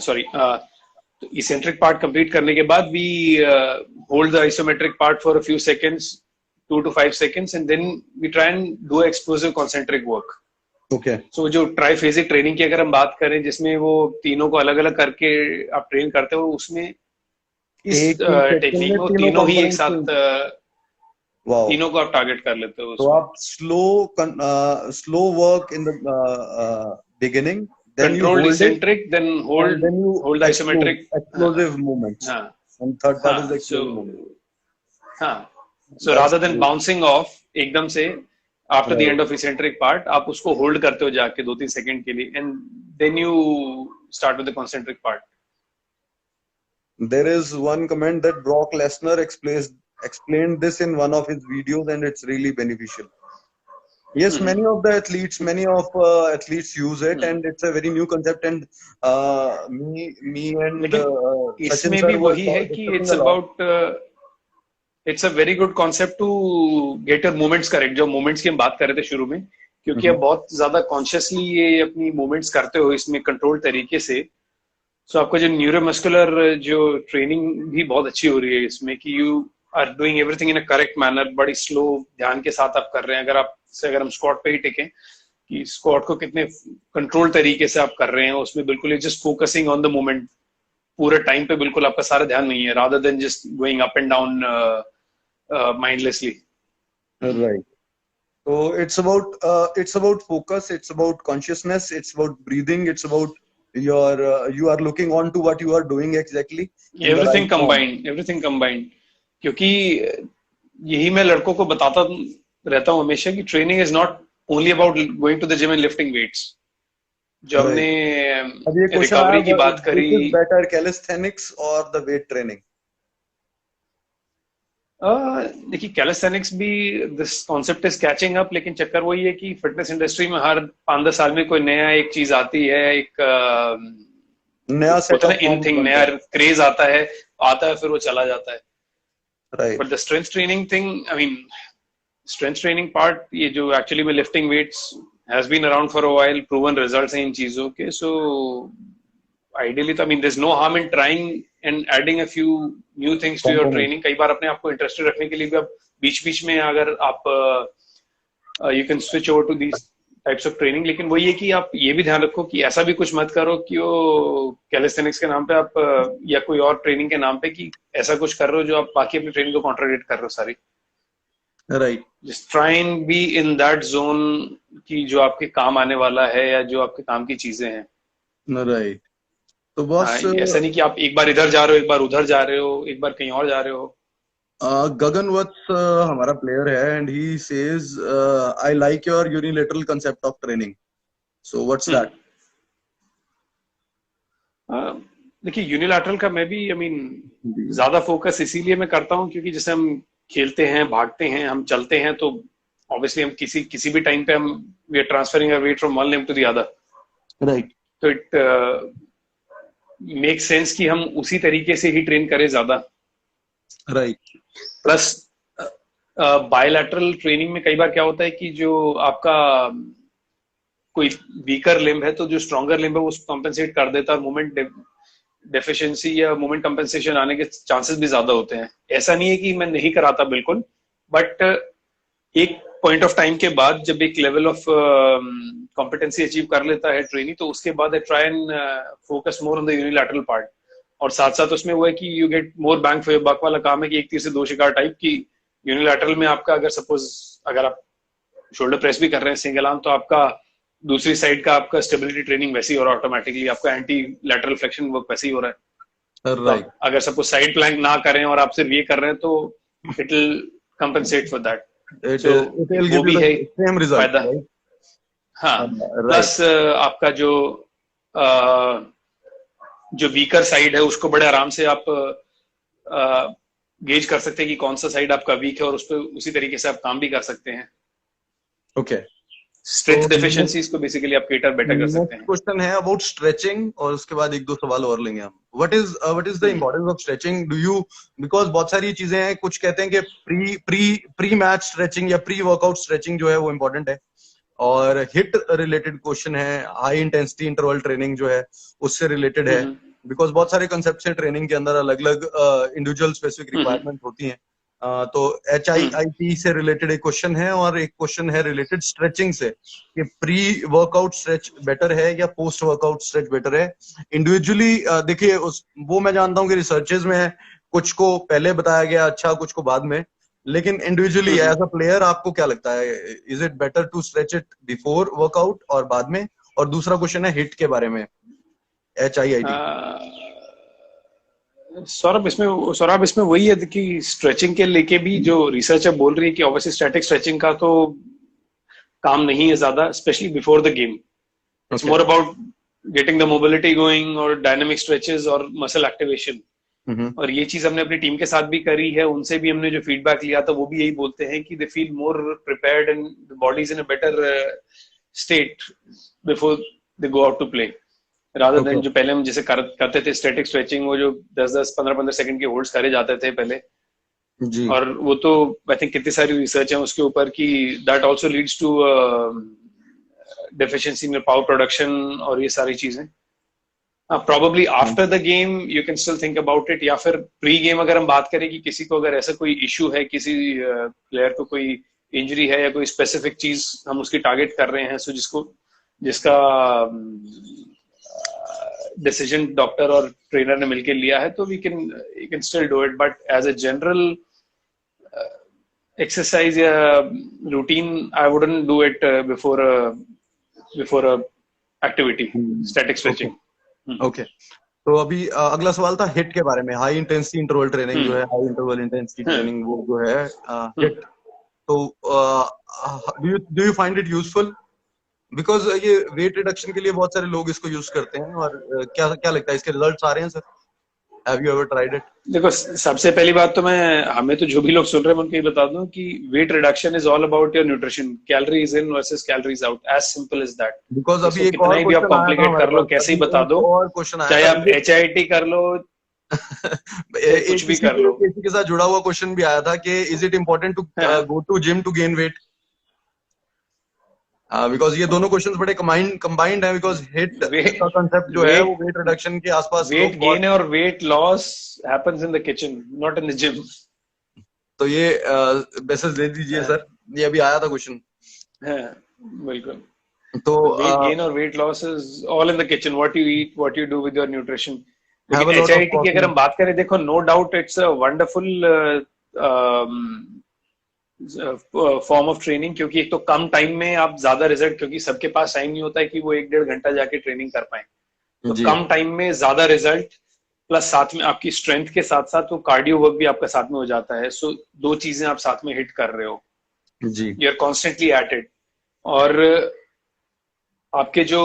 सॉरी, तो इसेंट्रिक पार्ट कंप्लीट करने के बाद we hold the isometric part for a few seconds, 2 to 5 seconds, and then we try and do explosive concentric work. Okay. So जो ट्राइफेजिक ट्रेनिंग की अगर हम बात करें, जिसमें वो तीनों को अलग अलग करके आप ट्रेन करते हो, उसमें इस टेक्निक में वो तीनों ही एक साथ तीनों को आप टारगेट कर लेते हो। तो आप slow work in the beginning, then you controlled hold it, eccentric, then and then you hold isometric, explosive movements, हाँ and third part is हाँ, explosive movement. हाँ, so That's rather than cool. bouncing off एकदम से after the end of eccentric part, आप उसको होल्ड करते हो जाके 2-3 सेकंड के लिए, and then you start with the concentric part. There is one comment that Brock Lesnar explained this in one of his videos, and it's really beneficial. Yes, many of athletes use it, and it's a very new concept. And me and लेकिन Sachin इसमें sir भी were वही है कि discussing it's a lot. About it's a very good concept to get your movements correct, जो मूवमेंट्स की हम बात कर रहे थे शुरू में, क्योंकि अब बहुत ज्यादा कॉन्शियसली ये अपनी मूवमेंट्स करते हो इसमें कंट्रोल तरीके से, सो आपका जो न्यूरोमस्कुलर जो ट्रेनिंग भी बहुत अच्छी हो रही है इसमें, कि you are doing everything in a correct manner, बड़ी स्लो ध्यान के साथ आप कर रहे हैं। अगर हम स्क्वाट पे ही टिके, कि स्क्वाट को कितने कंट्रोल तरीके से आप कर रहे हैं, उसमें बिल्कुल just focusing on the moment पूरे टाइम पे, बिल्कुल आपका सारा ध्यान नहीं है, rather than just going up and down mindlessly. Right. So it's about focus, it's about consciousness, it's about breathing, it's about you are looking on to what you are doing exactly in the Everything right form. combined. क्योंकि यही मैं लड़कों को बताता रहता हूँ हमेशा कि training is not only about going to the gym and lifting weights. जो Right. अब ये हमने क्वेश्चन रिकवरी की आया, बात करी, which is better, calisthenics or the weight training? देखिए कैलिस्थेनिक्स भी this concept is catching up, लेकिन चक्कर वही है कि फिटनेस इंडस्ट्री में हर 5-10 साल में कोई नया एक चीज आती है, एक नया सेट ऑफ इन थिंग, नया क्रेज आता है फिर वो चला जाता है। Right. But the strength training thing, I mean strength training part, ये जो एक्चुअली में lifting weights has been around for a while, proven results हैं इन चीजों के। सो आइडियली तो I mean there is no harm in trying and adding a few new things to your training. कई बार अपने आप को इंटरेस्टेड रखने के लिए भी आप बीच में अगर आप you can switch over to these types of training, लेकिन वही है कि आप ये भी ध्यान रखो कि ऐसा भी कुछ मत करो कि वो कैलिस्थेनिक्स के नाम पे आप या कोई और ट्रेनिंग के नाम पे कि ऐसा कुछ कर रहे हो जो आप बाकी अपनी ट्रेनिंग को कॉन्ट्राडिक्ट कर रहे हो सारी। Right. Just try and be in that zone कि जो आपके काम आने वाला है या जो आपके काम की चीजें हैं। राइट। तो बॉस ऐसा नहीं कि आप एक बार इधर जा रहे हो, एक बार उधर जा रहे हो, एक बार कहीं और जा रहे हो। गगन वत्स हमारा प्लेयर है, and he says I like your unilateral concept of training, so what's that? देखिए यूनिलैटरल का मैं भी आई मीन ज्यादा फोकस इसीलिए मैं करता हूँ क्योंकि जैसे हम खेलते हैं, भागते हैं, हम चलते हैं, तो ऑब्वियसली हम किसी भी टाइम पे हम we are transferring our weight from one limb to the other. Right. तो इट मेक सेंस कि हम उसी तरीके से ही ट्रेन करें ज्यादा। राइट। प्लस बायलैटरल ट्रेनिंग में कई बार क्या होता है कि जो आपका कोई वीकर लिम्ब है तो जो स्ट्रॉन्गर लिम्ब है वो कॉम्पेंसेट कर देता है, और मूवमेंट डेफिशिएंसी या मूवमेंट कंपेंसेशन आने के चांसेस भी ज्यादा होते हैं। ऐसा नहीं है कि मैं नहीं कराता बिल्कुल, बट एक पॉइंट ऑफ टाइम के बाद जब एक लेवल ऑफ कॉम्पिटेंसी अचीव कर लेता है ट्रेनिंग, तो उसके बाद I try and focus more on the unilateral part. और साथ साथ उसमें वो है कि you get more bang for your buck वाला काम है कि एक तीर से दो शिकार टाइप की। यूनिलैटरल में आपका अगर आप शोल्डर प्रेस भी कर रहे हैं सिंगल आर्म, तो आपका दूसरी साइड का आपका स्टेबिलिटी ट्रेनिंग वैसे ही हो रहा है, ऑटोमेटिकली आपका एंटी लैटरल फ्लेक्शन वर्क वैसे ही हो रहा है। राइट। तो अगर सपोज साइड प्लैंक ना करें और आप सिर्फ ये कर रहे हैं तो it will compensate for that. it will give you the same result, right? हाँ। प्लस आपका जो वीकर साइड है उसको बड़े आराम से आप गेज कर सकते हैं कि कौन सा साइड आपका वीक है, और उस पर उसी तरीके से आप काम भी कर सकते हैं। ओके। स्ट्रेंथ डेफिशिएंसीज को बेसिकली आप केटर बेटर कर सकते हैं। क्वेश्चन है अबाउट स्ट्रेचिंग, और उसके बाद एक दो सवाल और लेंगे हम। What is the importance of stretching? Do you, because बहुत सारी चीजें हैं, कुछ कहते हैं कि प्री मैच स्ट्रेचिंग या प्री वर्कआउट स्ट्रेचिंग जो है वो इंपॉर्टेंट है, और हिट रिलेटेड क्वेश्चन है, हाई इंटेंसिटी इंटरवल ट्रेनिंग जो है उससे रिलेटेड है, बिकॉज बहुत सारे कंसेप्ट हैं ट्रेनिंग के अंदर, अलग अलग इंडिविजुअल स्पेसिफिक रिक्वायरमेंट होती हैं। तो HIIT से रिलेटेड एक क्वेश्चन है, और एक क्वेश्चन है रिलेटेड स्ट्रेचिंग से कि प्री वर्कआउट स्ट्रेच बेटर है या पोस्ट वर्कआउट स्ट्रेच बेटर है। इंडिविजुअली देखिए वो मैं जानता हूँ कि रिसर्चेज में कुछ को पहले बताया गया अच्छा, कुछ को बाद में, लेकिन इंडिविजुअली एज अ प्लेयर आपको क्या लगता है? Is it better to stretch it before workout और बाद में? और दूसरा क्वेश्चन है हिट के बारे में, HIIT। सौरभ इसमें वही है कि स्ट्रेचिंग के लेके भी जो रिसर्चर बोल रही है कि ऑब्वियसली स्टैटिक स्ट्रेचिंग का तो काम नहीं है ज्यादा, specially before the game. It's more about getting the mobility going और डायनामिक स्ट्रेचेस और मसल एक्टिवेशन। और ये चीज हमने अपनी टीम के साथ भी करी है, उनसे भी हमने जो फीडबैक लिया था वो भी यही बोलते हैं कि they feel more prepared and the body is in a better state before they go out to play, rather than जो पहले हम जैसे करते थे स्टैटिक स्ट्रेचिंग, वो जो 10-10 15-15 सेकंड के होल्ड्स करे जाते थे पहले जी। और वो तो आई थिंक कितनी सारी रिसर्च है उसके ऊपर कि that also leads to deficiency in power production और ये सारी चीजें। probably after the game you can still think about it, या फिर प्री गेम अगर हम बात करें कि किसी को अगर ऐसा कोई इशू है, किसी प्लेयर को कोई इंजरी है या कोई स्पेसिफिक चीज हम उसकी टारगेट कर रहे हैं, सो जिसका डिसीजन डॉक्टर और ट्रेनर ने मिलकर लिया है, तो you can still do it, but as a general exercise या routine I wouldn't do it before a activity, static stretching. Okay तो अभी अगला सवाल था हिट के बारे में, हाई इंटेंसिटी इंटरवल ट्रेनिंग जो है, हाई इंटरवल इंटेंसिटी ट्रेनिंग वो जो है हिट, तो do you find it useful? Because ये वेट रिडक्शन के लिए बहुत सारे लोग इसको यूज करते हैं, और क्या क्या लगता है इसके रिजल्ट्स आ रहे हैं sir? Have you ever tried it? देखो, सबसे पहली बात तो हमें तो जो भी लोग सुन रहे हैं उनको ये बता दूं कि weight reduction is all about your nutrition, calories in versus calories out, as simple as that. Because अभी एक कितना और भी आप कॉम्प्लिकेट कर लो, कैसे ही बता दो, और क्वेश्चन आया, चाहे आप HIIT कर लो कुछ भी कर लो। इसी के साथ जुड़ा हुआ क्वेश्चन भी आया था कि is it important to go to gym to gain weight? Because ये दोनों क्वेश्चंस बड़े कंबाइंड है, बिकॉज हिट का कांसेप्ट जो है वो वेट रिडक्शन के आसपास, वेट गेन और weight loss happens in the kitchen, not in the gym. तो ये मैसेज दे दीजिए सर, ये अभी आया था क्वेश्चन। बिल्कुल, तो वेट गेन और weight loss is all in the kitchen, what you eat, what you do with your nutrition. लेकिन HIIT की अगर हम बात करें, देखो no doubt it's a wonderful form of training, क्योंकि एक तो कम टाइम में आप ज्यादा रिजल्ट, क्योंकि सबके पास टाइम नहीं होता है कि वो 1-1.5 घंटा जाके ट्रेनिंग कर पाए, तो कम टाइम में ज्यादा रिजल्ट, प्लस साथ में आपकी स्ट्रेंथ के साथ साथ वो कार्डियो वर्क भी आपका साथ में हो जाता है। सो दो चीजें आप साथ में हिट कर रहे हो जी, you are constantly at it, और आपके जो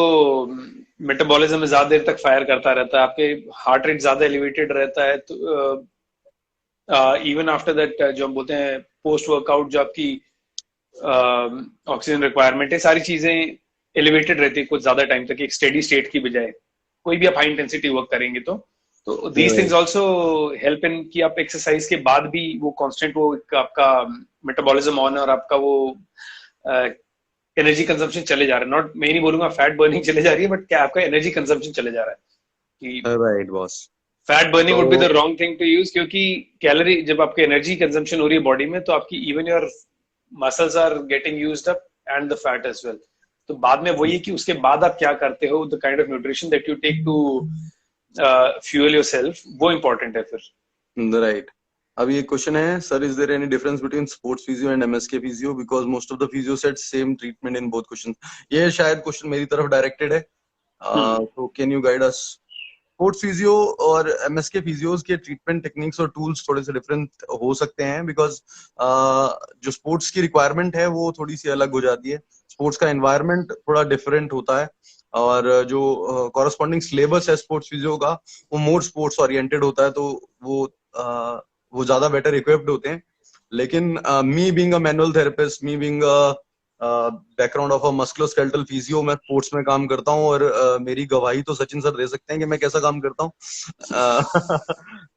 मेटाबॉलिज्म में ज्यादा देर तक फायर करता रहता है, आपके हार्ट रेट ज्यादा एलिवेटेड रहता है, तो इवन आफ्टर दैट जो हम बोलते हैं पोस्ट वर्कआउट, जो आपकी ऑक्सीजन रिक्वायरमेंट है, सारी चीजें एलिवेटेड रहती है कुछ ज्यादा टाइम तक, एक स्टेडी स्टेट की बजाय। कोई भी आप हाई इंटेंसिटी वर्क करेंगे तो these things also help in कि आप एक्सरसाइज के बाद भी वो कांस्टेंट वो आपका मेटाबॉलिज्म ऑन है और आपका वो एनर्जी कंजम्पशन चले जा रहा है, नॉट, मैं नहीं बोलूंगा फैट बर्निंग चले जा रही है, बट क्या आपका एनर्जी कंजम्पशन चले जा रहा है कि right boss. Fat burning would be the wrong thing to use, क्योंकि कैलोरी जब आपकी एनर्जी कंजम्पशन हो रही है बॉडी में, तो आपकी even your muscles are getting used up and the fat as well. तो बाद में वही है कि उसके बाद आप क्या करते हो, the kind of nutrition that you take to fuel yourself, वो इंपॉर्टेंट है फिर। राइट। अभी एक क्वेश्चन है, sir is there any difference between sports physio and MSK physio, because most of the physio said same treatment in both question. ये शायद क्वेश्चन मेरी तरफ डायरेक्टेड है, तो can you guide us? Sports physio और MSK फिजियोज के ट्रीटमेंट टेक्निक्स और टूल्स थोड़े से डिफरेंट हो सकते हैं, बिकॉज जो स्पोर्ट्स की रिक्वायरमेंट है वो थोड़ी सी अलग हो जाती है, स्पोर्ट्स का एनवायरनमेंट थोड़ा डिफरेंट होता है, और जो कॉरस्पॉन्डिंग सिलेबस है स्पोर्ट्स फिजियो का वो मोर स्पोर्ट्स ओरिएंटेड होता है, तो वो ज्यादा बेटर इक्विप्ड होते हैं। लेकिन me being a manual therapist, me being background of a musculoskeletal physio, मैं स्पोर्ट्स में काम करता हूँ, और मेरी गवाही तो सचिन सर दे सकते हैं कि मैं कैसा काम करता हूँ।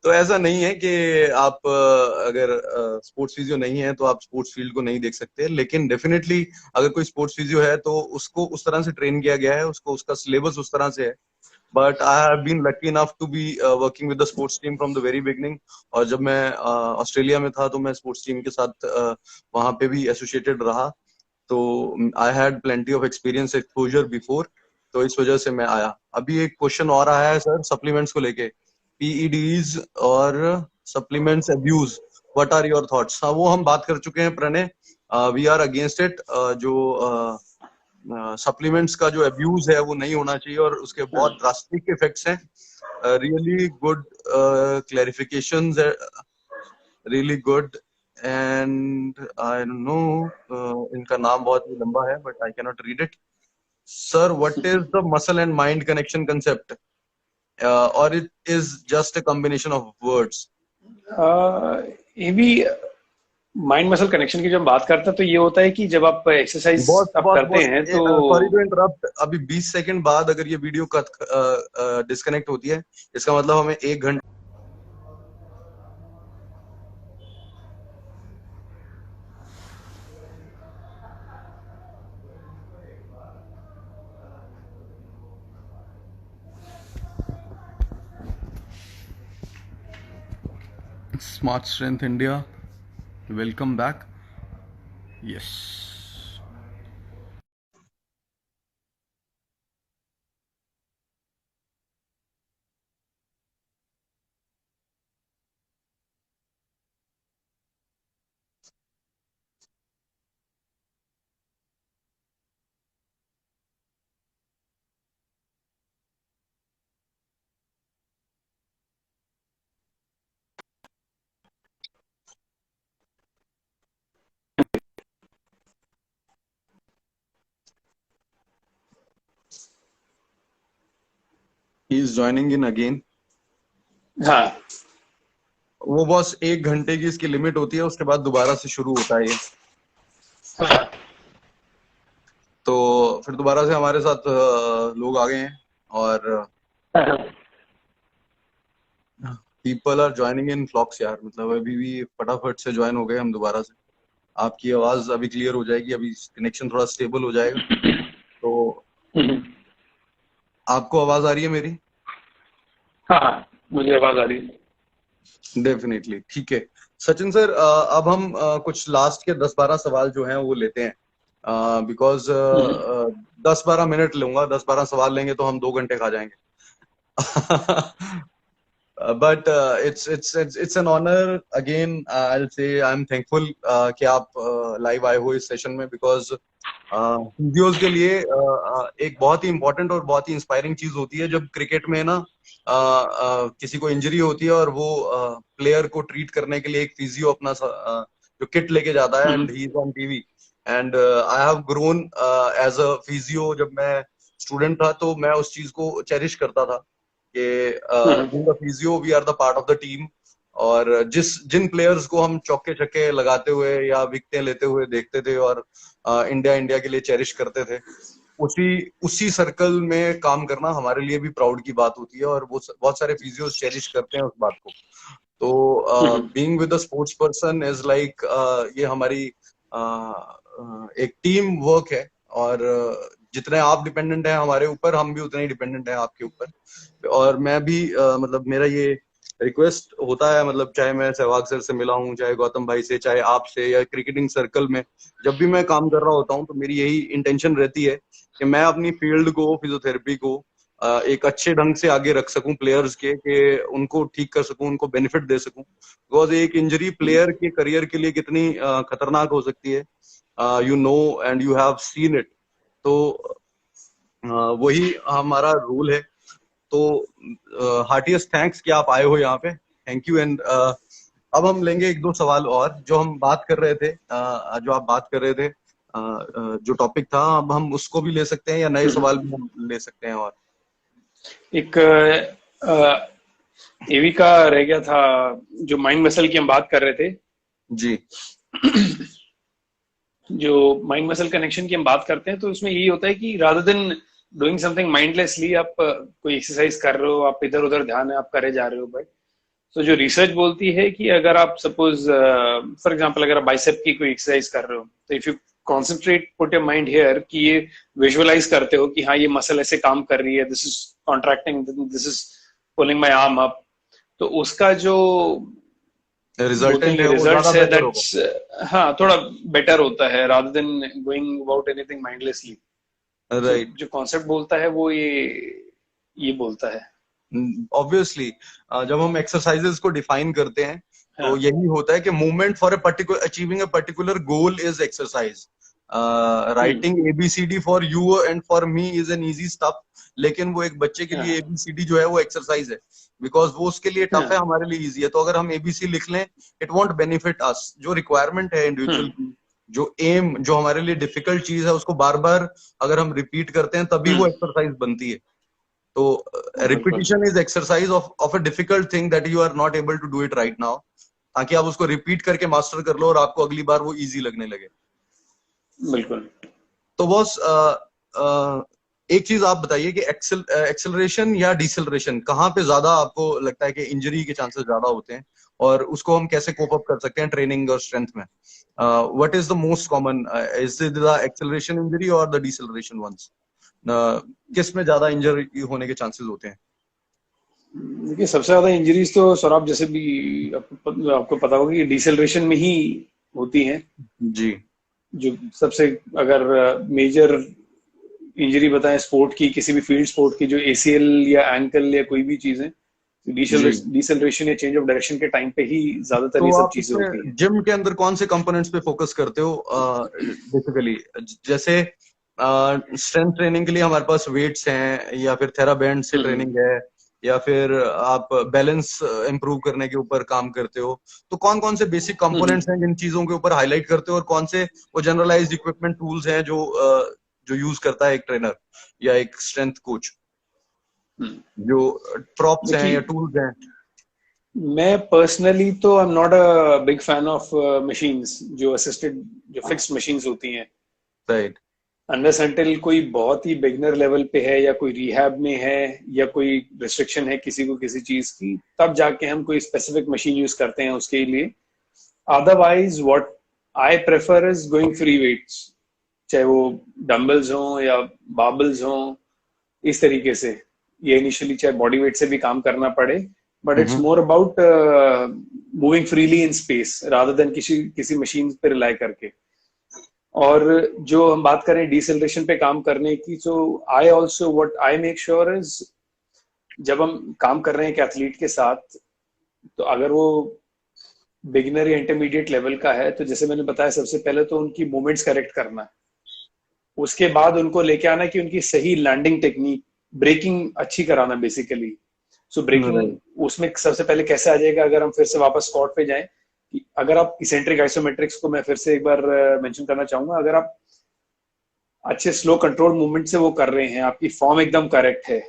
तो ऐसा नहीं है कि आप अगर स्पोर्ट्स फिजियो नहीं है तो आप स्पोर्ट्स फील्ड को नहीं देख सकते, लेकिन डेफिनेटली अगर कोई स्पोर्ट्स फिजियो है तो उसको उस तरह से ट्रेन किया गया है, उसको उसका सिलेबस उस तरह से है। But I have been lucky enough to be working with the sports team from the very beginning, और जब मैं ऑस्ट्रेलिया में था तो मैं स्पोर्ट्स टीम के साथ वहां पे भी एसोसिएटेड रहा, तो I had plenty of experience exposure before, तो इस वजह से मैं आया। अभी एक क्वेश्चन और आया है सर सप्लीमेंट्स को लेके, PEDs और supplements abuse, what are your thoughts? हाँ, वो हम बात कर चुके हैं Pranay, we are against it. जो सप्लीमेंट्स का जो अब्यूज है वो नहीं होना चाहिए, और उसके बहुत ड्रास्टिक इफेक्ट्स हैं। Really good clarifications, really good, and I don't know, इनका नाम बहुत ही लंबा है but I can not read it. Sir what is the muscle and mind connection concept? or it is just a combination of words? ये भी माइंड मसल कनेक्शन की जब बात करते हैं तो ये होता है कि जब आप एक्सरसाइज बॉस आप बॉस करते बॉस, हैं तो सॉरी टू इंटरप्ट, अभी 20 सेकंड बाद अगर ये वीडियो कट डिस्कनेक्ट होती है, इसका मतलब हमें 1 घंटे Smart Strength India, welcome back. Yes. He is joining in again. हाँ वो बॉस 1 घंटे की इसकी लिमिट होती है, उसके बाद दोबारा से शुरू होता है ये। हाँ तो फिर दोबारा से हमारे साथ लोग आ गए हैं और पीपल आर ज्वाइनिंग इन फ्लॉक्स यार, मतलब अभी भी फटाफट से ज्वाइन हो गए हम दोबारा से। आपकी आवाज अभी क्लियर हो जाएगी, अभी कनेक्शन थोड़ा स्टेबल हो जाएगा। तो आपको आवाज आ रही है मेरी? हाँ मुझे आवाज आ रही है। डेफिनेटली, ठीक है। सचिन सर, अब हम कुछ लास्ट के 10-12 सवाल जो हैं वो लेते हैं, बिकॉज 10-12 मिनट लूंगा, 10-12 सवाल लेंगे तो हम 2 घंटे खा जाएंगे। but it's an honor again. I'll say I'm thankful कि आप लाइव आए हो इस सेशन में, बिकॉज वीडियोस के लिए एक बहुत ही इंपॉर्टेंट और बहुत ही इंस्पायरिंग चीज होती है जब क्रिकेट में ना किसी को इंजरी होती है और वो प्लेयर को ट्रीट करने के लिए एक फिजियो अपना जो किट लेके जाता है, and he is on TV. And I have grown as a physio. जब मैं स्टूडेंट था तो मैं उस चीज को चेरिश करता था कि being a physio we are the part of the team. और जिन प्लेयर्स को हम चौके छक्के लगाते हुए या विकेटें लेते हुए देखते थे और इंडिया के लिए चेरिश करते थे, उसी उसी सर्कल में काम करना हमारे लिए भी प्राउड की बात होती है, और वो बहुत सारे फिजियोस चेरिश करते हैं उस बात को। तो being with a sports person is like, ये हमारी एक टीम वर्क है, और जितने आप डिपेंडेंट हैं हमारे ऊपर, हम भी उतने ही डिपेंडेंट हैं आपके ऊपर। और मैं भी मतलब मेरा ये रिक्वेस्ट होता है, मतलब चाहे मैं सहवाग सर से मिला हूँ, चाहे गौतम भाई से, चाहे आपसे, या क्रिकेटिंग सर्कल में जब भी मैं काम कर रहा होता हूँ, तो मेरी यही इंटेंशन रहती है कि मैं अपनी फील्ड को, फिजियोथेरेपी को एक अच्छे ढंग से आगे रख सकूं प्लेयर्स के, कि उनको ठीक कर सकूं, उनको बेनिफिट दे सकूं। बिकॉज एक इंजरी प्लेयर के करियर के लिए कितनी खतरनाक हो सकती है, you know and you have seen it. तो वही हमारा रूल है। तो हार्टिएस्ट थैंक्स कि आप आए हो यहाँ पे, थैंक यू। एंड अब हम लेंगे 1-2 सवाल और, जो हम बात कर रहे थे, जो आप बात कर रहे थे, जो टॉपिक था, अब हम उसको भी ले सकते हैं या नए सवाल भी हम ले सकते हैं। और एक एवी का रह गया था, जो माइंड मसल की हम बात कर रहे थे, जी जो माइंड मसल कनेक्शन की हम बात करते हैं, तो उसमें यही होता है कि rather than doing something mindlessly, आप कोई एक्सरसाइज कर रहे हो, आप इधर उधर ध्यान है आप करे जा रहे हो भाई। तो जो रिसर्च बोलती है कि अगर आप सपोज फॉर एग्जांपल अगर आप बाइसेप की कोई एक्सरसाइज कर रहे हो, तो if you concentrate, put your mind here, कि ये विजुअलाइज करते हो कि हाँ ये मसल ऐसे काम कर रही है, this is contracting, this is pulling my arm up, तो उसका जो रिजल्टेंट है वो रिजल्ट ज्यादा है बेटर होगा। दैट्स हाँ थोड़ा बेटर होता है rather than going about anything mindlessly. Right, जो कॉन्सेप्ट बोलता है वो ये बोलता है। ऑब्वियसली जब हम एक्सरसाइजेस को डिफाइन करते हैं तो हाँ यही होता है कि movement for a particular, achieving a particular goal is exercise. Writing A B C D for you and for me is an easy stuff, लेकिन वो एक बच्चे के लिए एबीसीडी जो है वो एक्सरसाइज है, बिकॉज वो उसके लिए टफ है, हमारे लिए इजी है। तो अगर हम एबीसी लिख लें, इट वॉन्ट बेनिफिट अस। जो रिक्वायरमेंट है इंडिविजुअल की, जो एम, जो हमारे लिए डिफिकल्ट चीज है, उसको बार बार अगर हम रिपीट करते हैं तभी वो एक्सरसाइज बनती है। तो बिल्कुल। Repetition is exercise of a difficult thing that you are not able to do it right now, ताकि आप उसको रिपीट करके मास्टर कर लो और आपको अगली बार वो इजी लगने लगे। बिल्कुल। तो बॉस एक चीज आप बताइए कि एक्सेलरेशन या डिसेलरेशन कहाँ पे ज्यादा आपको लगता है कि इंजरी के चांसेस ज्यादा होते हैं, और उसको हम कैसे कोप अप कर सकते हैं ट्रेनिंग और स्ट्रेंथ में? What is the most common, is it the acceleration injury और द डिसेलरेशन वंस? किस में ज्यादा इंजरी होने के चांसेस होते हैं? देखिए, सबसे ज्यादा इंजरीज तो सौरभ जैसे भी आपको पता होगा कि डिसेलरेशन में ही होती हैं। जी जो सबसे अगर मेजर इंजरी बताएं स्पोर्ट की, किसी भी फील्ड स्पोर्ट की, जो एसीएल या एंकल या कोई भी चीजें, जी। डिसेलरेशन या चेंज ऑफ डायरेक्शन के टाइम पे ही ज्यादातर तो ये सब आप चीजें होती इसमें हैं। जिम के अंदर कौन से कंपोनेंट्स पे फोकस करते हो बेसिकली? जैसे स्ट्रेंथ ट्रेनिंग के लिए हमारे पास वेट्स हैं, या फिर थेराबैंड से ट्रेनिंग है, या फिर आप बैलेंस इंप्रूव करने के ऊपर काम करते हो? तो कौन कौन से बेसिक कंपोनेंट्स हैं जिन चीजों के ऊपर हाईलाइट करते हो, और कौन से वो जनरलाइज्ड इक्विपमेंट टूल्स हैं जो यूज करता है एक ट्रेनर या एक स्ट्रेंथ कोच, जो प्रॉप्स हैं या देखिए, टूल्स हैं? मैं पर्सनली तो I am not a big fan of machines, जो असिस्टेड, जो फिक्स्ड मशीन्स होती हैं। राइट। अनलेस अंटिल कोई बहुत ही बिगनर लेवल पे है, या कोई रिहैब में है, या कोई रिस्ट्रिक्शन है किसी को किसी चीज की, तब जाके हम कोई स्पेसिफिक मशीन यूज करते हैं उसके लिए। Otherwise what I prefer is going free weights, चाहे वो डंबल्स हों या बार्बल्स हों, इस तरीके से। ये इनिशियली चाहे बॉडी वेट से भी काम करना पड़े, but it's more about moving freely in space rather than किसी किसी मशीन पे रिलाई करके। और जो हम बात करें डिसेलरेशन पे काम करने की, तो I also what I make sure is, जब हम काम कर रहे हैं एक एथलीट के साथ, तो अगर वो बिगिनर या इंटरमीडिएट लेवल का है, तो जैसे मैंने बताया, सबसे पहले तो उनकी मूवमेंट्स करेक्ट करना, उसके बाद उनको लेके आना कि उनकी सही लैंडिंग टेक्निक, ब्रेकिंग अच्छी कराना बेसिकली। सो राइट। ब्रेकिंग उसमें सबसे पहले कैसे आ जाएगा, अगर हम फिर से वापस स्क्वाट पे जाएं, कि अगर आप इसेंट्रिक आइसोमेट्रिक्स को मैं फिर से एक बार मेंशन करना चाहूंगा, अगर आप अच्छे स्लो कंट्रोल मूवमेंट से वो कर रहे हैं, आपकी फॉर्म एकदम करेक्ट है,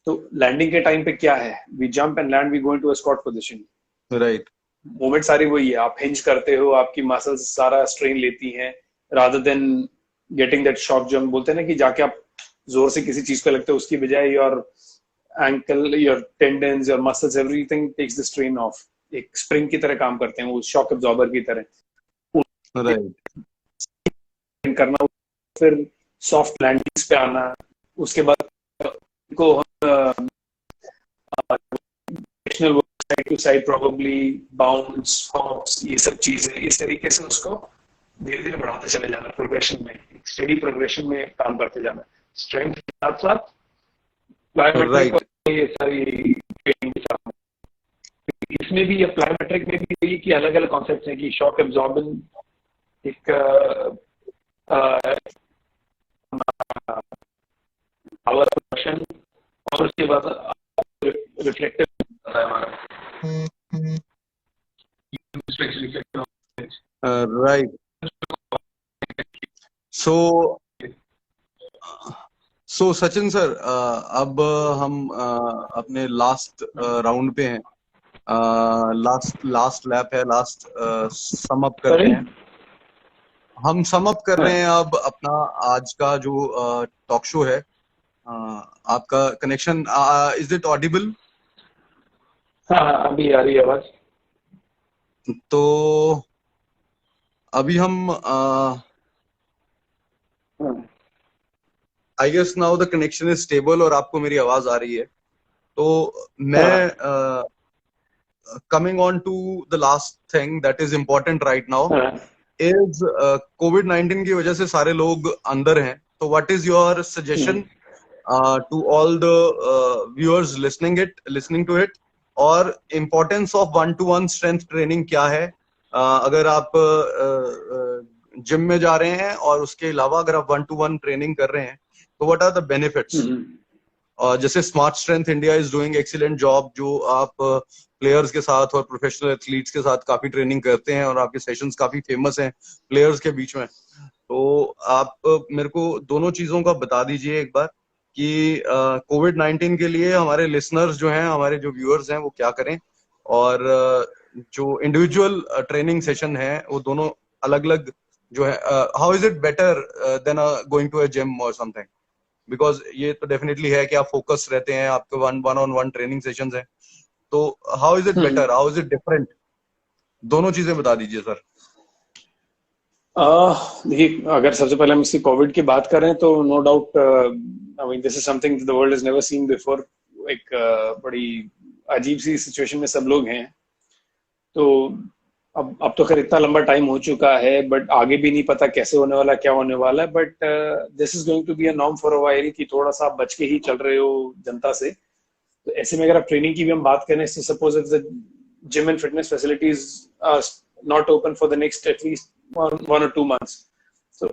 तो लैंडिंग के टाइम पे क्या है, we jump and land, we go into a squat position. Right. Movement सारी वही है, आप हिंज करते हो, आपकी मसल्स सारा स्ट्रेन लेती हैं, rather than getting that shock, जो हम बोलते हैं ना कि जाके आप जोर से किसी चीज को लगते हो, उसकी बजाय your ankle, your tendons, your muscles, everything takes the strain off. एक स्प्रिंग की तरह काम करते हैं वो, शॉक एब्जॉर्बर की तरह राइट। करना, फिर सॉफ्ट लैंडिंग्स पे आना, उसके बाद को side to side probably bounce, hops, ये सब चीजें, इस तरीके से उसको धीरे धीरे बढ़ाते चले जाना, प्रोग्रेशन में, स्टडी प्रोग्रेशन में काम करते जाना, स्ट्रेंथ के साथ साथ प्लायोमेट्रिक राइट। और ये सारी ट्रेनिंग के साथ। इसमें भी, प्लायोमेट्रिक में भी ये कि अलग अलग कॉन्सेप्ट्स हैं, कि शॉक एब्जॉर्बन एक पावर प्रोडक्शन, और उसके बाद रिफ्लेक्टिव है हमारा, राइट। सो सचिन सर, अब हम अपने लास्ट राउंड पे हैं, लास्ट लैप है, लास्ट सम अप करते सॉरी। हैं। हम सम अप कर रहे हैं अब अपना आज का जो टॉक शो है। आपका कनेक्शन, इज इट ऑडिबल? हाँ, अभी आ रही है आवाज। तो अभी हम I guess now the connection is stable और आपको मेरी आवाज आ रही है। तो मैं coming on to the last thing that is important right now is COVID-19 की वजह से सारे लोग अंदर हैं। तो what is your suggestion to all the viewers listening to it, और importance of one-to-one strength training क्या है? अगर आप जिम में जा रहे हैं और उसके अलावा अगर आप one-to-one ट्रेनिंग कर रहे हैं, तो what are the benefits? जैसे smart strength India is doing excellent job, जो आप प्लेयर्स के साथ और प्रोफेशनल एथलीट्स के साथ काफी ट्रेनिंग करते हैं, और आपके सेशंस काफी फेमस हैं प्लेयर्स के बीच में। तो आप मेरे को दोनों चीजों का बता दीजिए एक बार, कि कोविड-19 के लिए हमारे लिसनर्स जो हैं, हमारे जो व्यूअर्स हैं, वो क्या करें, और जो इंडिविजुअल ट्रेनिंग सेशन है वो दोनों अलग अलग जो है, how is it better than going to a gym और समथिंग, बिकॉज ये तो डेफिनेटली है कि आप फोकस रहते हैं, आपके one on one training sessions हैं, तो how is it better, how is it different, दोनों चीजें बता दीजिए सर। देखिए, अगर सबसे पहले हम इसकी कोविड की बात करें तो no doubt, I mean this is something the world has never seen before. एक बड़ी अजीब सी सिचुएशन में सब लोग हैं। तो अब तो खैर इतना लंबा टाइम हो चुका है, बट आगे भी नहीं पता कैसे होने वाला, क्या होने वाला है। But this is going to be a norm for a while कि थोड़ा सा आप बच के ही चल रहे हो जनता से। तो ऐसे में अगर आप ट्रेनिंग की भी हम बात करें, suppose if the gym and fitness facilities are not open for the next at least 1 or 2 months, तो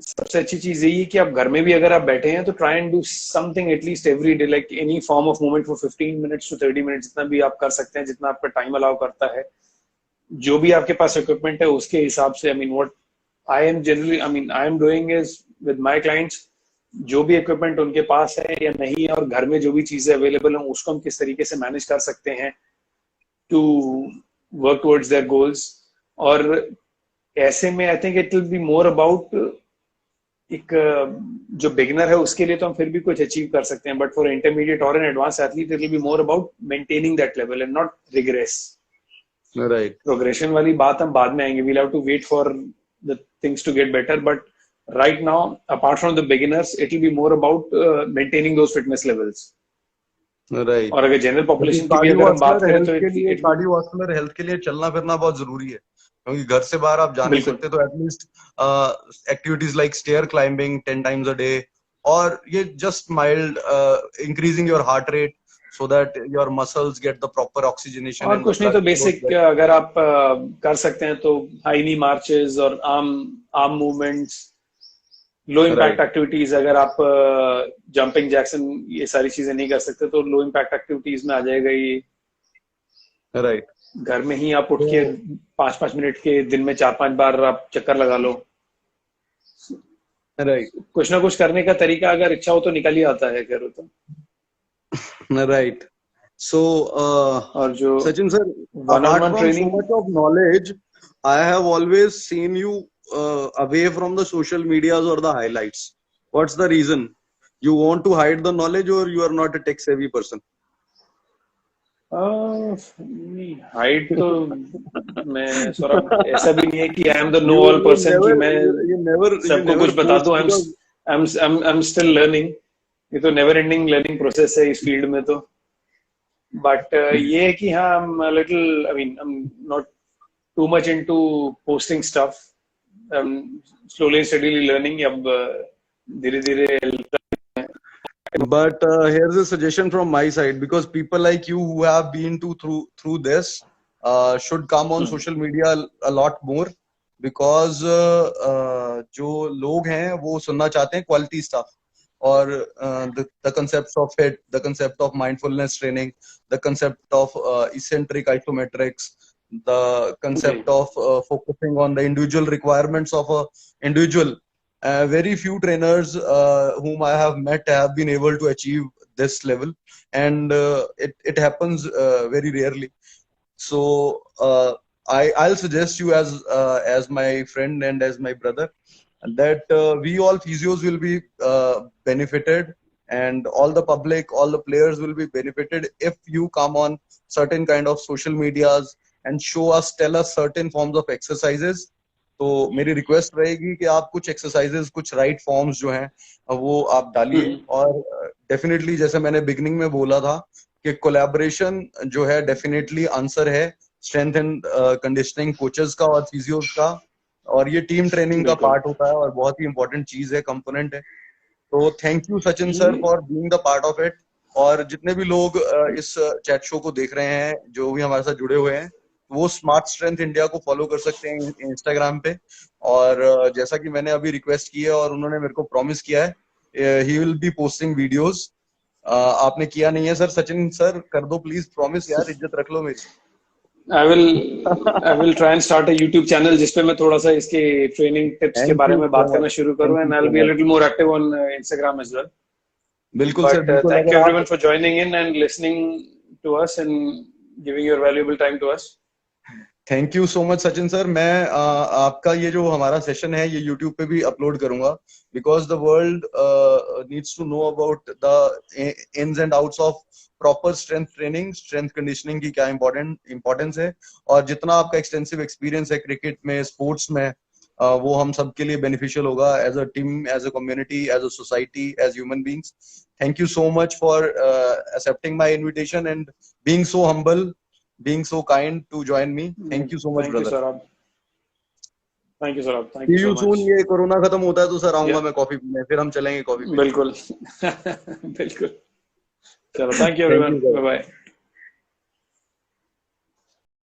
सबसे अच्छी चीज यही है कि आप घर में भी अगर आप बैठे हैं तो try and do something at least every day, like any form of movement for 15 minutes to 30 minutes, जितना भी आप कर सकते हैं, जितना आपका टाइम अलाउ करता है। जो भी आपके पास इक्विपमेंट है उसके हिसाब से, I mean what I am doing is with my clients, जो भी इक्विपमेंट उनके पास है या नहीं है, और घर में जो भी चीजें अवेलेबल हैं उसको हम किस तरीके से मैनेज कर सकते हैं to work towards their goals. और ऐसे में I think it will be more about, एक जो बिगिनर है उसके लिए तो हम फिर भी कुछ अचीव कर सकते हैं, बट फॉर इंटरमीडिएट और an advance athlete it will be more about maintaining that level and not regress. Right, progression वाली बात हम बाद में आएंगे, we'll have to wait for the things to get better, but right now apart from the beginners it will be more about maintaining those fitness levels. Right. और अगर जनरल पॉपुलेशन की भी अगर हम बात करें तो कार्डियोवास्कुलर हेल्थ के लिए चलना फिरना बहुत जरूरी है, क्योंकि घर से बाहर आप जा नहीं सकते, तो at least activities like stair climbing 10 times a day, और ये just mild increasing your heart rate so that your muscles get the proper oxygenation। और कुछ नहीं तो बेसिक अगर आप कर सकते हैं तो हाई नी मार्चेस और arm movements, low impact activities. अगर आप जंपिंग जैक्सन ये सारी चीजें नहीं कर सकते तो लो इम्पैक्ट एक्टिविटीज में आ जाएगा ये। राइट, घर में ही आप उठ के 5-5 मिनट के दिन में 4-5 बार आप चक्कर लगा लो। राइट, कुछ ना कुछ करने का तरीका अगर इच्छा हो तो निकल ही आता है, करो तो। राइट। So और जो Sachin sir, one-on-one apart from training, so much of knowledge, I have always seen you away from the social medias or the highlights. What's the reason? You want to hide the knowledge, or you are not a tech savvy person? Hide तो मैं सौरभ ऐसा भी नहीं है कि I am the know all person कि मैं सबको कुछ बता दूं। I am still learning. ये तो नेवर एंडिंग लर्निंग प्रोसेस है इस फील्ड में तो। बट ये है कि हाँ, I'm a little, I mean, I'm not too much into posting stuff. I'm slowly and steadily learning. अब धीरे-धीरे। But here's a suggestion from my side, because people like you who have been through this should come on social media a lot more, because जो लोग हैं वो सुनना चाहते हैं quality stuff, or the concepts of it, the concept of mindfulness training, the concept of eccentric isometrics, the concept of focusing on the individual requirements of a individual. Very few trainers whom I have met have been able to achieve this level, and it happens very rarely. So I'll suggest you as my friend and as my brother, that we all physios will be benefited, and all the public, all the players will be benefited if you come on certain kind of social medias and show us, tell us certain forms of exercises. तो मेरी रिक्वेस्ट रहेगी कि आप कुछ एक्सरसाइजेस, कुछ राइट फॉर्म्स जो हैं वो आप डालिए। और डेफिनेटली जैसे मैंने बिगनिंग में बोला था कि कोलैबोरेशन जो है डेफिनेटली आंसर है स्ट्रेंथ एंड कंडीशनिंग कोचेस का और फिजियोस का, और ये टीम ट्रेनिंग का पार्ट होता है और बहुत ही इंपॉर्टेंट चीज है, कंपोनेंट है। तो thank you Sachin sir for being the part of it. और जितने भी लोग इस चैट शो को देख रहे हैं, जो भी हमारे साथ जुड़े हुए हैं, वो स्मार्ट स्ट्रेंथ इंडिया को फॉलो कर सकते हैं इंस्टाग्राम पे। और जैसा कि मैंने अभी रिक्वेस्ट की है और उन्होंने मेरे को प्रॉमिस किया है, ही विल बी पोस्टिंग वीडियोस। आपने किया नहीं है सर, सचिन सर कर दो प्लीज प्रॉमिस यार, इज्जत रख लो मेरी। I will try and start a YouTube channel जिसपे मैं थोड़ा सा इसके ट्रेनिंग टिप्स के बारे में बात करना शुरू करूँ, and I'll be a little more active on Instagram as well. बिल्कुल सर, But बिल्कुल। thank you अगर आप everyone for joining in and listening to us and giving your valuable time to us. Thank you so much Sachin sir. मैं आपका ये जो हमारा सेशन है ये यूट्यूब पे भी अपलोड करूंगा, because the world needs to know about the ins and outs of proper strength training, strength conditioning की क्या इंपॉर्टेंस है, और जितना आपका एक्सटेंसिव एक्सपीरियंस है क्रिकेट में, स्पोर्ट्स में, वो हम सबके लिए बेनिफिशियल होगा as a team, as a community, as a society, as human beings. Thank you so much for accepting my invitation and being so humble, being so kind to join me. Thank you so much, Thank you, brother. Saurabh. Thank you, Saurabh. Thank See you so you soon. much. ये कोरोना खत्म होता है तो सर आऊंगा Yeah. मैं कॉफी पीने, फिर हम चलेंगे कॉफी पीने। बिल्कुल बिल्कुल। चलो, thank you Thank everyone. you, sir. Bye bye.